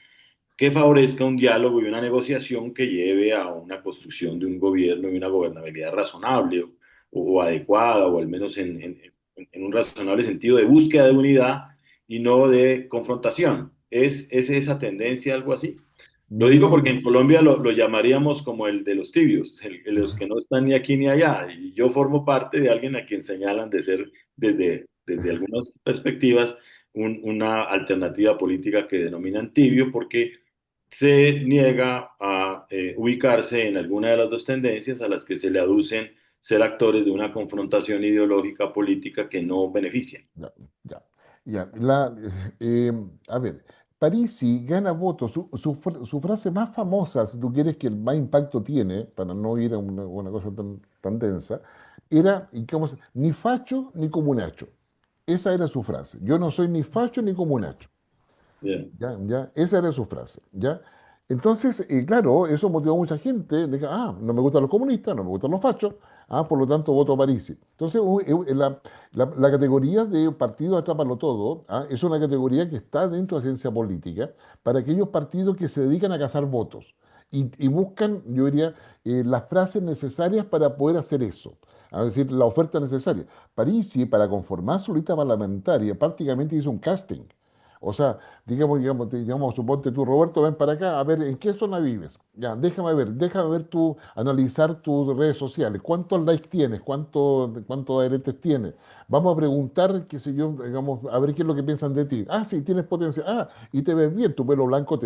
que favorezca un diálogo y una negociación que lleve a una construcción de un gobierno y una gobernabilidad razonable o adecuada, o al menos en un razonable sentido de búsqueda de unidad y no de confrontación? ¿Es esa tendencia algo así? Lo digo porque en Colombia lo llamaríamos como el de los tibios, los que no están ni aquí ni allá. Y yo formo parte de alguien a quien señalan de ser, desde algunas perspectivas, una alternativa política que denominan tibio, porque se niega a ubicarse en alguna de las dos tendencias a las que se le aducen ser actores de una confrontación ideológica política que no benefician.
Ya, ya, ya. A ver, Parisi gana votos. Su frase más famosa, si tú quieres que el más impacto tiene, para no ir a una cosa tan densa, era ni facho ni comunacho. Esa era su frase. Yo no soy ni facho ni comunacho.
Bien.
¿Ya? ¿Ya? Esa era su frase. ¿Ya? Entonces, claro, eso motivó a mucha gente de que, no me gustan los comunistas, no me gustan los fachos, por lo tanto voto a Parisi. Entonces, la categoría de partido atrápalo todo, es una categoría que está dentro de la ciencia política para aquellos partidos que se dedican a cazar votos y buscan, yo diría, las frases necesarias para poder hacer eso. Es decir, la oferta necesaria. Parisi, para conformar su lista parlamentaria, prácticamente hizo un casting. O sea, digamos, suponte tú, Roberto, ven para acá, a ver, ¿en qué zona vives? Ya, déjame ver analizar tus redes sociales, cuántos likes tienes, cuántos adherentes tienes. Vamos a preguntar, qué sé yo, digamos, a ver qué es lo que piensan de ti. Ah, sí, tienes potencial. Ah, y te ves bien, tu pelo blanco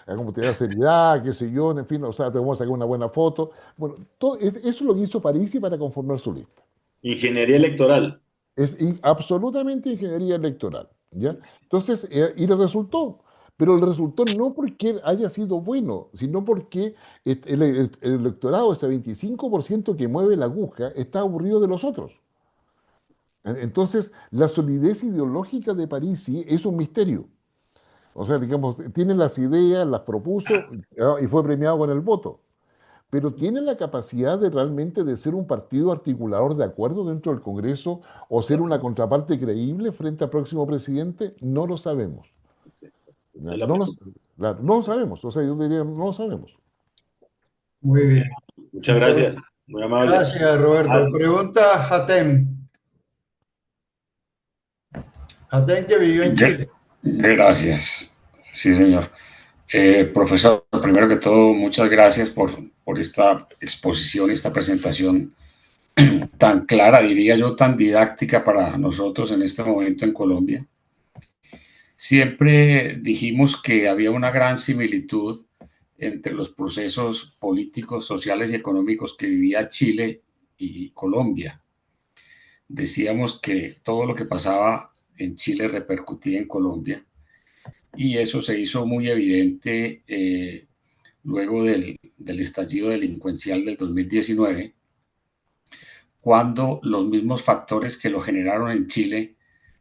como te da seriedad, qué sé yo, en fin, o sea, te vamos a sacar una buena foto. Bueno, eso es lo que hizo Parisi para conformar su lista.
Ingeniería electoral.
Es absolutamente ingeniería electoral, ¿ya? Entonces, y le resultó. Pero le resultó no porque haya sido bueno, sino porque el electorado, ese 25% que mueve la aguja, está aburrido de los otros. Entonces, la solidez ideológica de Parisi es un misterio. O sea, digamos, tiene las ideas, las propuso y fue premiado con el voto. Pero ¿tiene la capacidad de realmente de ser un partido articulador de acuerdo dentro del Congreso o ser una contraparte creíble frente al próximo presidente? No lo sabemos.
Esa es la
No lo,
pregunta.
no lo sabemos. O sea, yo diría, no lo sabemos.
Muy bien.
Muchas
Entonces,
gracias. Muy amable.
gracias, Roberto. Pregunta Hatem. Hatem, que vivió en Chile.
Gracias. Sí, señor. Profesor, primero que todo, muchas gracias por esta exposición, esta presentación tan clara, diría yo, tan didáctica para nosotros en este momento en Colombia. Siempre dijimos que había una gran similitud entre los procesos políticos, sociales y económicos que vivía Chile y Colombia. Decíamos que todo lo que pasaba en Chile repercutía en Colombia y eso se hizo muy evidente luego del estallido delincuencial del 2019, cuando los mismos factores que lo generaron en Chile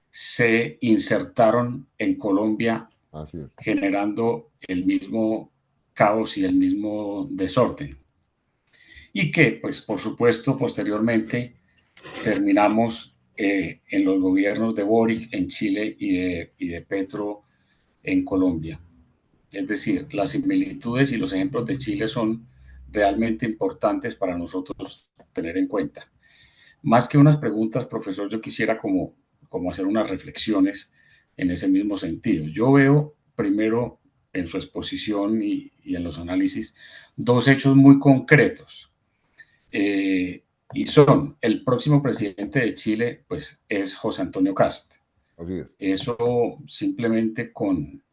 se insertaron en Colombia, generando el mismo caos y el mismo desorden. Y que, pues, por supuesto, posteriormente terminamos en los gobiernos de Boric en Chile y de Petro en Colombia. Es decir, las similitudes y los ejemplos de Chile son realmente importantes para nosotros tener en cuenta. Más que unas preguntas, profesor, yo quisiera como hacer unas reflexiones en ese mismo sentido. Yo veo primero en su exposición y en los análisis dos hechos muy concretos. Y son, el próximo presidente de Chile, pues es José Antonio Kast. Eso simplemente con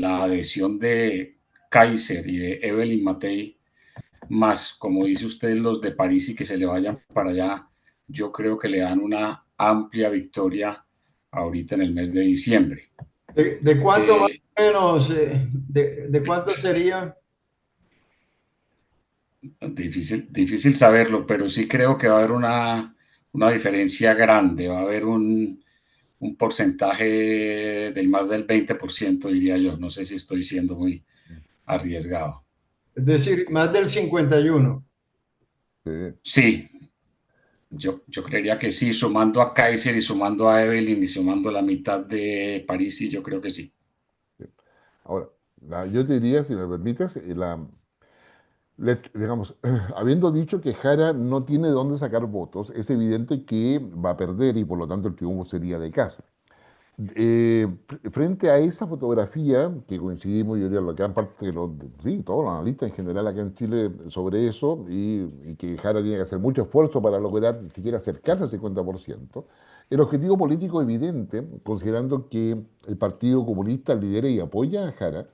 la adhesión de Kaiser y de Evelyn Matei, más, como dice usted, los de París y que se le vayan para allá, yo creo que le dan una amplia victoria ahorita en el mes de diciembre.
¿De cuánto más o menos? ¿De cuánto sería?
Difícil saberlo, pero sí creo que va a haber una diferencia grande, va a haber un porcentaje del más del 20%, diría yo. No sé si estoy siendo muy arriesgado.
Es decir, más del 51.
Sí, yo creería que sí, sumando a Kaiser y sumando a Evelyn y sumando la mitad de París, sí, yo creo que sí.
Ahora, yo te diría, si me permites, digamos, habiendo dicho que Jara no tiene de dónde sacar votos, es evidente que va a perder y por lo tanto el triunfo sería de Kast. Frente a esa fotografía, que coincidimos, yo diría, la gran parte de sí, todos los analistas en general acá en Chile sobre eso, y que Jara tiene que hacer mucho esfuerzo para lograr siquiera acercarse al 50%, el objetivo político evidente, considerando que el Partido Comunista lidera y apoya a Jara,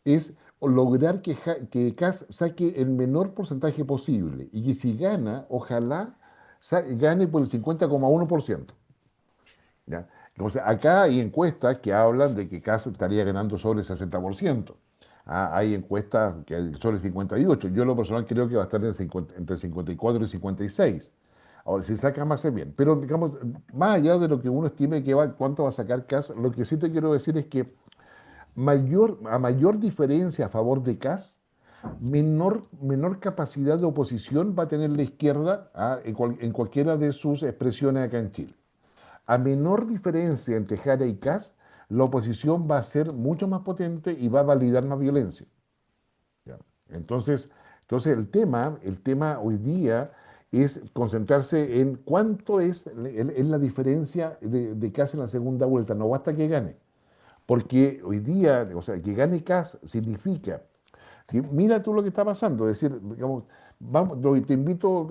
es lograr que Kast saque el menor porcentaje posible y que si gana, ojalá gane por el 50,1%. ¿Ya? Entonces, acá hay encuestas que hablan de que Kast estaría ganando sobre el 60%. Hay encuestas que sobre el 58%. Yo, en lo personal, creo que va a estar entre 54 y 56%. Ahora, si saca más es bien. Pero, digamos, más allá de lo que uno estime cuánto va a sacar Kast, lo que sí te quiero decir es que a mayor diferencia a favor de Kast, menor capacidad de oposición va a tener la izquierda en cualquiera de sus expresiones acá en Chile. A menor diferencia entre Jara y Kast, la oposición va a ser mucho más potente y va a validar más violencia. ¿Ya? Entonces el tema hoy día es concentrarse en cuánto es la diferencia de Kast en la segunda vuelta. No basta que gane, Porque hoy día, o sea, que gane Kast significa, ¿sí? Mira tú lo que está pasando, es decir, digamos, vamos, te invito,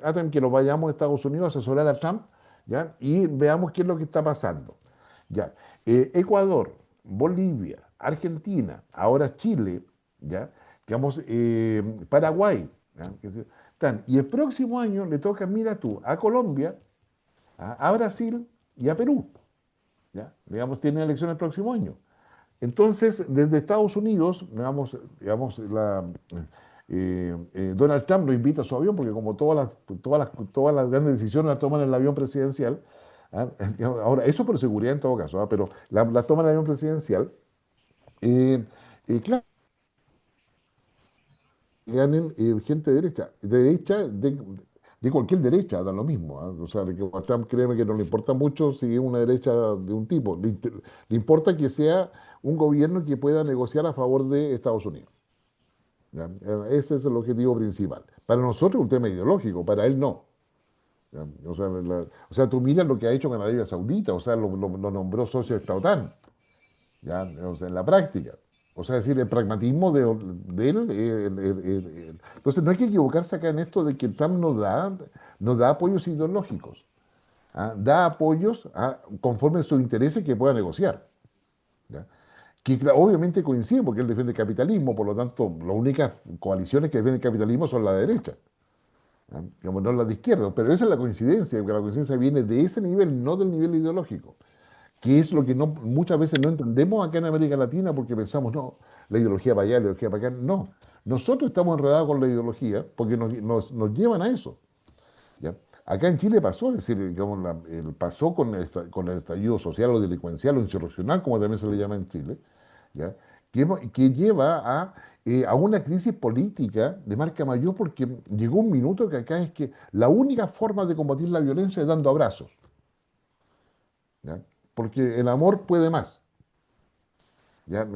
Adam, que nos vayamos a Estados Unidos a asesorar a Trump, ¿ya? Y veamos qué es lo que está pasando. ¿Ya? Ecuador, Bolivia, Argentina, ahora Chile, ¿ya? Digamos, Paraguay, ¿ya? Y el próximo año le toca, mira tú, a Colombia, a Brasil y a Perú, ¿ya? Digamos, tienen elecciones el próximo año. Entonces, desde Estados Unidos, Donald Trump lo invita a su avión, porque como todas las grandes decisiones las toman en el avión presidencial, ¿ah? Ahora, eso por seguridad en todo caso, ¿ah? Pero la toman en el avión presidencial, claro, ganen gente de cualquier derecha, da lo mismo, ¿ah? O sea, que a Trump créeme que no le importa mucho si es una derecha de un tipo, le importa que sea un gobierno que pueda negociar a favor de Estados Unidos. ¿Ya? Ese es el objetivo principal. Para nosotros es un tema ideológico, para él no. ¿Ya? O sea, tú miras lo que ha hecho con Arabia Saudita, o sea, lo nombró socio de esta OTAN, ¿ya? O sea, en la práctica. O sea, es decir, el pragmatismo de él. Entonces, no hay que equivocarse acá en esto de que Trump no da apoyos ideológicos. ¿Ah? Da apoyos conforme a sus intereses que pueda negociar. ¿Ya? Que obviamente coincide porque él defiende el capitalismo, por lo tanto, las únicas coaliciones que defienden el capitalismo son la de derecha, ¿ya? Digamos, no las de izquierda, pero esa es la coincidencia, porque la coincidencia viene de ese nivel, no del nivel ideológico, que es lo que muchas veces no entendemos acá en América Latina porque pensamos, no, la ideología para allá, la ideología para acá, no. Nosotros estamos enredados con la ideología porque nos llevan a eso, ¿ya? Acá en Chile pasó, es decir, digamos, pasó con el estallido social o delincuencial o insurreccional, como también se le llama en Chile, ¿ya? Que lleva a una crisis política de marca mayor porque llegó un minuto que acá es que la única forma de combatir la violencia es dando abrazos, ¿ya? Porque el amor puede más, ¿ya?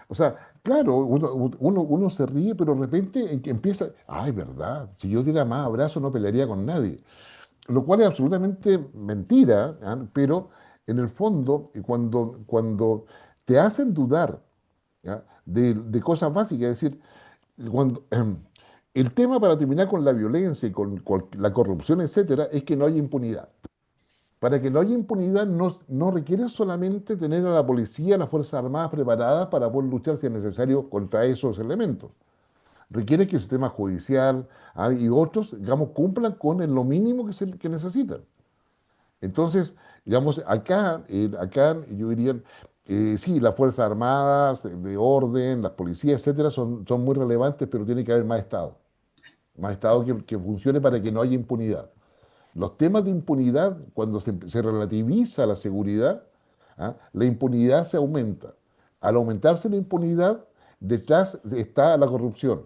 O sea, claro, uno se ríe, pero de repente empieza, ay, verdad, si yo diera más abrazos no pelearía con nadie, lo cual es absolutamente mentira, ¿ah? Pero en el fondo, cuando te hacen dudar, ¿ya? de cosas básicas, es decir, cuando, el tema para terminar con la violencia y con la corrupción, etcétera, es que no haya impunidad. Para que no haya impunidad no requiere solamente tener a la policía, a las Fuerzas Armadas preparadas para poder luchar si es necesario contra esos elementos. Requiere que el sistema judicial y otros, digamos, cumplan con lo mínimo que necesitan. Entonces, digamos, acá yo diría, sí, las Fuerzas Armadas, de orden, las policías, etcétera, son muy relevantes, pero tiene que haber más Estado. Más Estado que funcione para que no haya impunidad. Los temas de impunidad, cuando se relativiza la seguridad, la impunidad se aumenta. Al aumentarse la impunidad, detrás está la corrupción.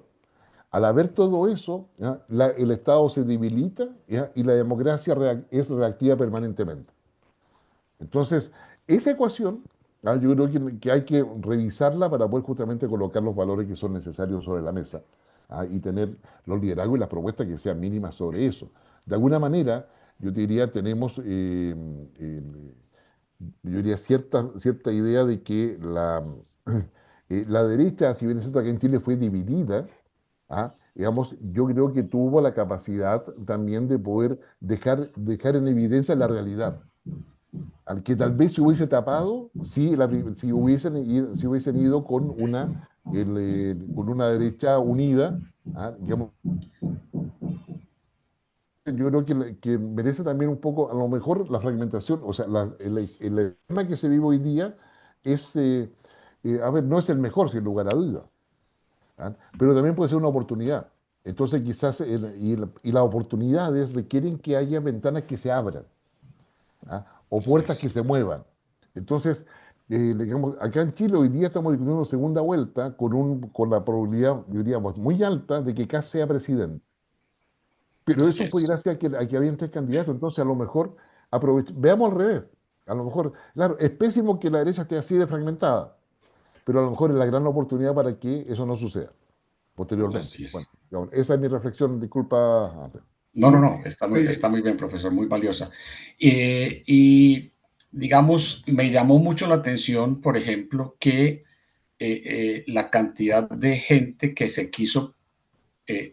Al haber todo eso, el Estado se debilita, ¿ya? Y la democracia es reactiva permanentemente. Entonces, esa ecuación, yo creo que hay que revisarla para poder justamente colocar los valores que son necesarios sobre la mesa, y tener los liderazgos y las propuestas que sean mínimas sobre eso. De alguna manera, yo te diría, tenemos yo diría cierta idea de que la derecha, si bien es cierto que en Chile fue dividida, digamos, yo creo que tuvo la capacidad también de poder dejar en evidencia la realidad, al que tal vez se hubiese tapado si hubiesen ido con una derecha unida, digamos. Yo creo que merece también un poco, a lo mejor, la fragmentación, o sea, el tema que se vive hoy día es, no es el mejor, sin lugar a duda, pero también puede ser una oportunidad. Entonces, quizás, y las oportunidades requieren que haya ventanas que se abran, o puertas que se muevan. Entonces, digamos, acá en Chile hoy día estamos discutiendo segunda vuelta con la probabilidad, yo diría, muy alta de que Kast sea presidente. Pero eso fue gracias a que habían 3 candidatos. Entonces, a lo mejor, veamos al revés. A lo mejor, claro, es pésimo que la derecha esté así de fragmentada, pero a lo mejor es la gran oportunidad para que eso no suceda posteriormente. Bueno, esa es mi reflexión. Disculpa.
No, está muy bien, profesor, muy valiosa. Y digamos, me llamó mucho la atención, por ejemplo, que la cantidad de gente que se quiso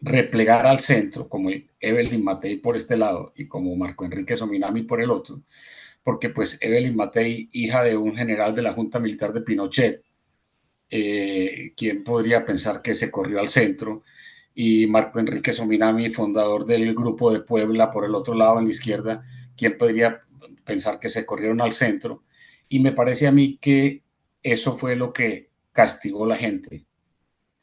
replegar al centro, como Evelyn Matei por este lado y como Marco Enrique Sominami por el otro, porque pues Evelyn Matei, hija de un general de la Junta Militar de Pinochet, ¿quién podría pensar que se corrió al centro? Y Marco Enrique Sominami, fundador del Grupo de Puebla, por el otro lado, en la izquierda, ¿quién podría pensar que se corrieron al centro? Y me parece a mí que eso fue lo que castigó a la gente,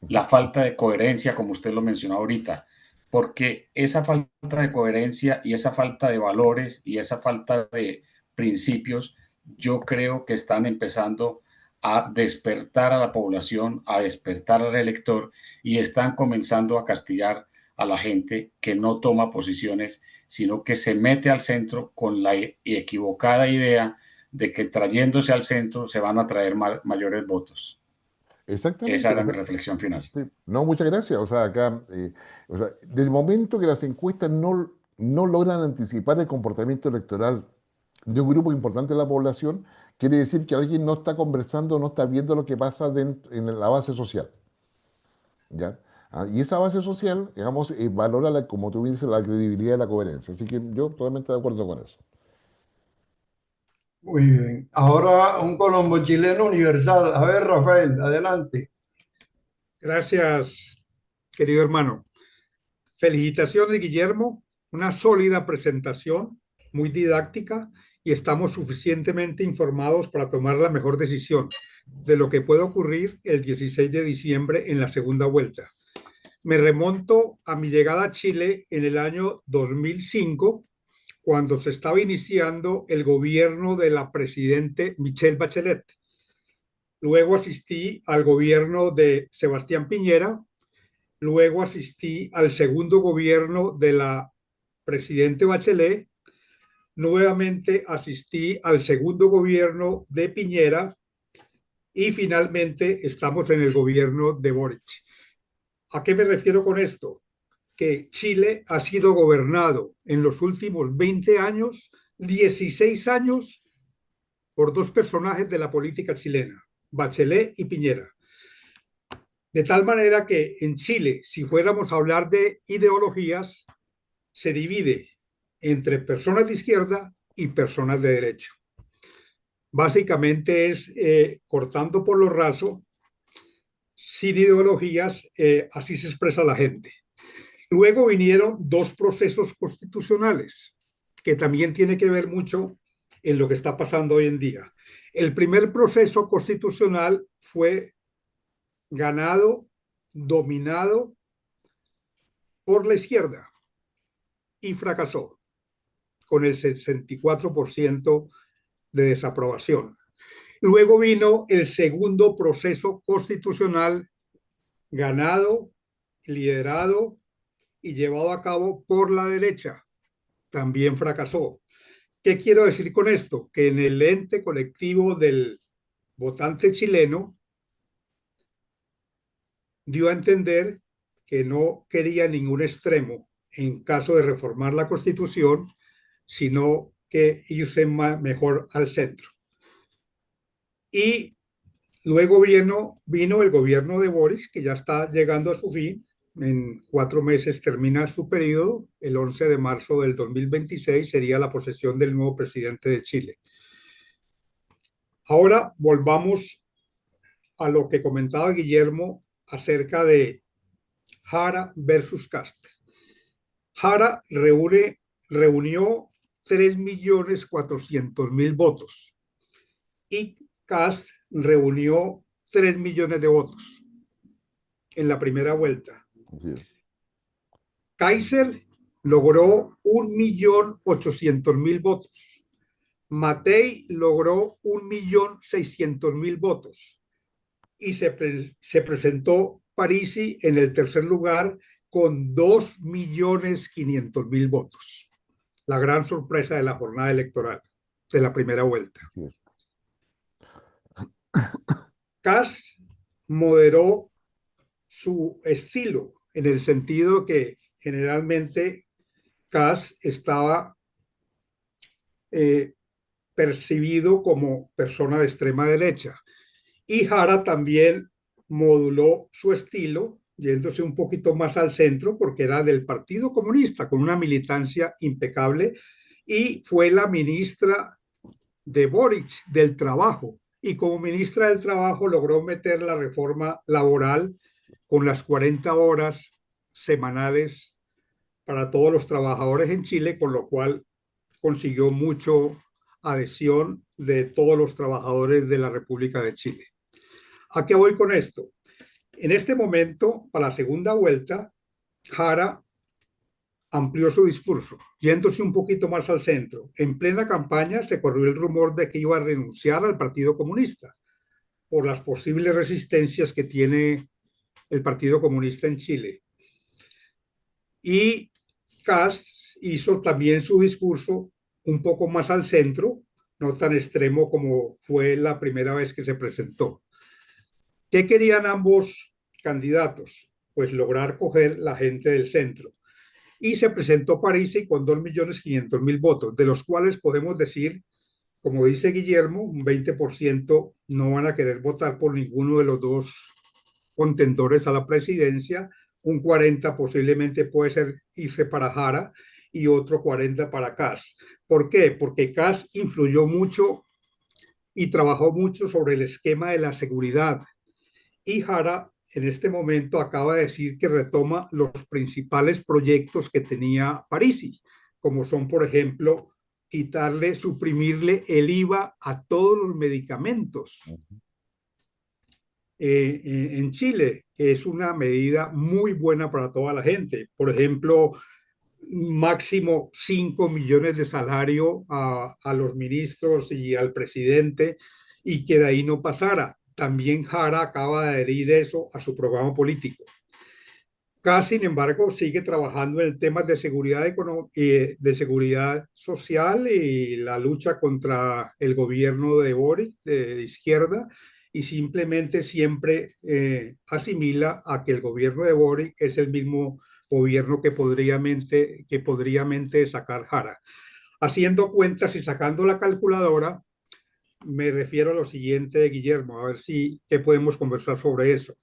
la falta de coherencia, como usted lo mencionó ahorita, porque esa falta de coherencia y esa falta de valores y esa falta de principios, yo creo que están empezando a despertar a la población, a despertar al elector y están comenzando a castigar a la gente que no toma posiciones, sino que se mete al centro con la equivocada idea de que trayéndose al centro se van a traer mayores votos.
Exactamente.
Esa era
O
mi
sea,
reflexión final.
sí. No, muchas gracias. O sea, acá, o sea, del momento que las encuestas no logran anticipar el comportamiento electoral de un grupo importante de la población, quiere decir que alguien no está conversando, no está viendo lo que pasa en la base social. ¿Ya? Y esa base social, digamos, valora, como tú dices, la credibilidad y la coherencia. Así que yo totalmente de acuerdo con eso.
Muy bien. Ahora un colombo chileno universal. A ver, Rafael, adelante.
Gracias, querido hermano. Felicitaciones, Guillermo. Una sólida presentación, muy didáctica, y estamos suficientemente informados para tomar la mejor decisión de lo que puede ocurrir el 16 de diciembre en la segunda vuelta. Me remonto a mi llegada a Chile en el año 2005, cuando se estaba iniciando el gobierno de la presidente Michelle Bachelet. Luego asistí al gobierno de Sebastián Piñera. Luego asistí al segundo gobierno de la presidente Bachelet. Nuevamente asistí al segundo gobierno de Piñera y finalmente estamos en el gobierno de Boric. ¿A qué me refiero con esto? Que Chile ha sido gobernado en los últimos 20 años, 16 años, por dos personajes de la política chilena, Bachelet y Piñera. De tal manera que en Chile, si fuéramos a hablar de ideologías, se divide entre personas de izquierda y personas de derecha. Básicamente es cortando por lo raso, sin ideologías, así se expresa la gente. Luego vinieron dos procesos constitucionales, que también tiene que ver mucho en lo que está pasando hoy en día. El primer proceso constitucional fue ganado, dominado por la izquierda y fracasó con el 64% de desaprobación. Luego vino el segundo proceso constitucional ganado, liderado y llevado a cabo por la derecha. También fracasó. ¿Qué quiero decir con esto? Que en el ente colectivo del votante chileno dio a entender que no quería ningún extremo en caso de reformar la Constitución, sino que irse mejor al centro. Y luego vino el gobierno de Boris, que ya está llegando a su fin. En 4 meses termina su periodo. El 11 de marzo del 2026 sería la posesión del nuevo presidente de Chile. Ahora volvamos a lo que comentaba Guillermo acerca de Jara versus Kast. Jara reunió 3.400.000 votos y Kast reunió 3 millones de votos en la primera vuelta. Kaiser logró 1.800.000 votos. Matei logró 1.600.000 votos. Y se presentó Parisi en el tercer lugar con 2.500.000 votos. La gran sorpresa de la jornada electoral de la primera vuelta. Kast moderó su estilo en el sentido que generalmente Kast estaba percibido como persona de extrema derecha. Y Jara también moduló su estilo, yéndose un poquito más al centro, porque era del Partido Comunista, con una militancia impecable, y fue la ministra de Boric del Trabajo. Y como ministra del Trabajo logró meter la reforma laboral con las 40 horas semanales para todos los trabajadores en Chile, con lo cual consiguió mucho adhesión de todos los trabajadores de la República de Chile. ¿A qué voy con esto? En este momento, para la segunda vuelta, Jara amplió su discurso, yéndose un poquito más al centro. En plena campaña se corrió el rumor de que iba a renunciar al Partido Comunista por las posibles resistencias que tiene el Partido Comunista en Chile. Y Kast hizo también su discurso un poco más al centro, no tan extremo como fue la primera vez que se presentó. ¿Qué querían ambos candidatos? Pues lograr coger la gente del centro. Y se presentó Parisi con 2.500.000 votos, de los cuales podemos decir, como dice Guillermo, un 20% no van a querer votar por ninguno de los dos contendores a la presidencia, un 40% posiblemente puede ser irse para Jara y otro 40% para Kast. ¿Por qué? Porque Kast influyó mucho y trabajó mucho sobre el esquema de la seguridad. Y Jara en este momento acaba de decir que retoma los principales proyectos que tenía Parisi, como son, por ejemplo, suprimirle el IVA a todos los medicamentos en Chile, que es una medida muy buena para toda la gente. Por ejemplo, máximo 5 millones de salario a los ministros y al presidente, y que de ahí no pasara. También Jara acaba de adherir eso a su programa político. Kast, sin embargo, sigue trabajando en temas de de seguridad social y la lucha contra el gobierno de Boric, de izquierda, y simplemente siempre asimila a que el gobierno de Boric es el mismo gobierno que podría sacar Jara. Haciendo cuentas y sacando la calculadora, me refiero a lo siguiente, Guillermo, a ver qué podemos conversar sobre eso.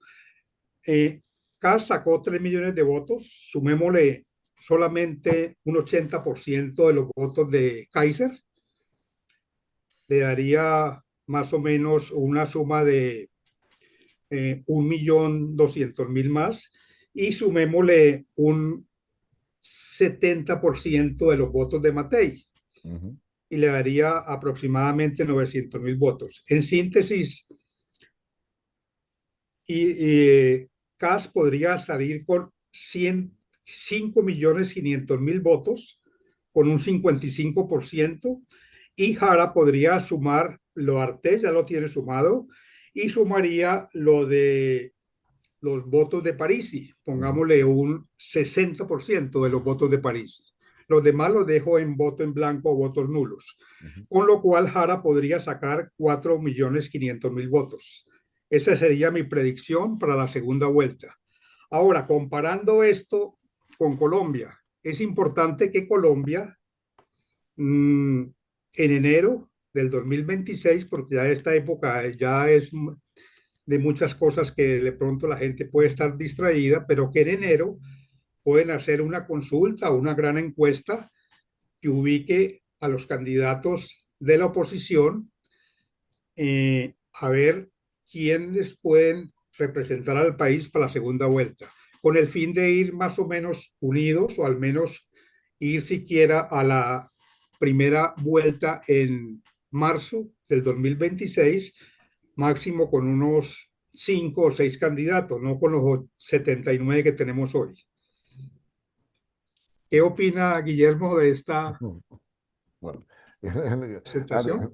Kast sacó 3 millones de votos, sumémosle solamente un 80% de los votos de Kaiser, le daría más o menos una suma de 1.200.000 más, y sumémosle un 70% de los votos de Matei. Y le daría aproximadamente 900.000 votos. En síntesis, Kast podría salir con 5.500.000 votos, con un 55%, y Jara podría sumar lo Artés, ya lo tiene sumado, y sumaría lo de los votos de Parisi, pongámosle un 60% de los votos de Parisi. Los demás los dejo en voto en blanco o votos nulos. Con lo cual Jara podría sacar 4.500.000 votos. Esa sería mi predicción para la segunda vuelta. Ahora, comparando esto con Colombia, es importante que Colombia, en enero del 2026, porque ya esta época ya es de muchas cosas que de pronto la gente puede estar distraída, pero que en enero pueden hacer una consulta o una gran encuesta que ubique a los candidatos de la oposición, a ver quiénes pueden representar al país para la segunda vuelta, con el fin de ir más o menos unidos, o al menos ir siquiera a la primera vuelta en marzo del 2026, máximo con unos 5 o 6 candidatos, no con los 79 que tenemos hoy. ¿Qué opina Guillermo de esta
Bueno,
presentación?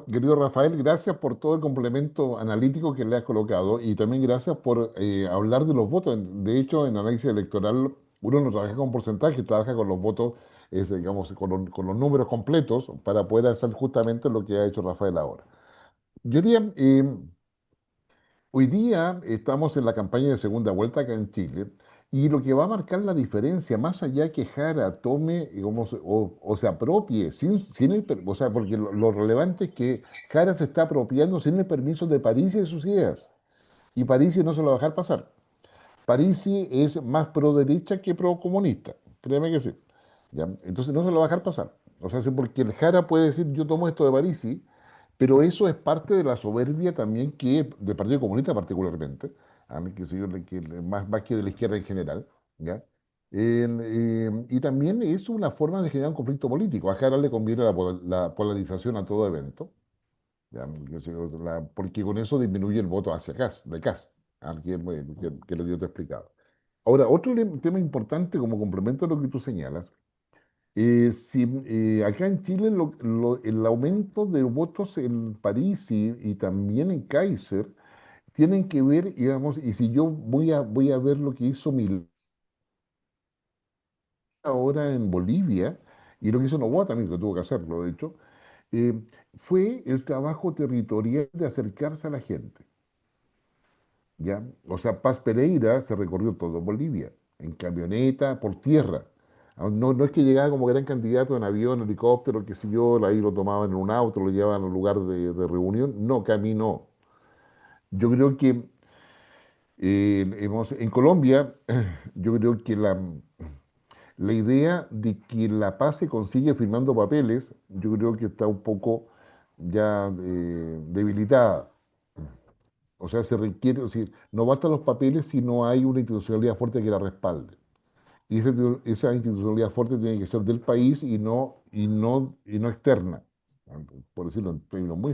querido Rafael, gracias por todo el complemento analítico que le has colocado, y también gracias por hablar de los votos. De hecho, en análisis electoral uno no trabaja con porcentajes, trabaja con los votos, digamos, con los números completos, para poder hacer justamente lo que ha hecho Rafael ahora. Yo diría, hoy día estamos en la campaña de segunda vuelta acá en Chile, Y lo que va a marcar la diferencia, más allá que Jara tome o se apropie, o sea, porque lo relevante es que Jara se está apropiando sin el permiso de Parisi y de sus ideas. Y Parisi no se lo va a dejar pasar. Parisi es más pro derecha que pro comunista, créeme que sí. ¿Ya? Entonces no se lo va a dejar pasar. O sea, sí, porque el Jara puede decir yo tomo esto de Parisi, pero eso es parte de la soberbia también del Partido Comunista particularmente, que, más que de la izquierda en general, ¿ya? Y también es una forma de generar un conflicto político. A Jara le conviene la polarización a todo evento, ¿ya? Porque con eso disminuye el voto hacia Kast, de Kast, que es lo que yo te he explicado. Ahora, otro tema importante como complemento a lo que tú señalas, acá en Chile el aumento de votos en París y también en Kaiser tienen que ver, digamos, y si yo voy a ver lo que hizo Milei ahora en Bolivia, y lo que hizo Noboa también, que tuvo que hacerlo, de hecho, eh, fue el trabajo territorial de acercarse a la gente, ¿ya? O sea, Paz Pereira se recorrió todo Bolivia, en camioneta, por tierra. No es que llegaba como gran candidato en avión, helicóptero, qué sé yo, ahí lo tomaban en un auto, lo llevaban al lugar de reunión. No, caminó. Yo creo que en Colombia, yo creo que la idea de que la paz se consigue firmando papeles, yo creo que está un poco ya debilitada. O sea, se requiere, es decir, no bastan los papeles si no hay una institucionalidad fuerte que la respalde. Y esa institucionalidad fuerte tiene que ser del país y no externa, por decirlo en términos muy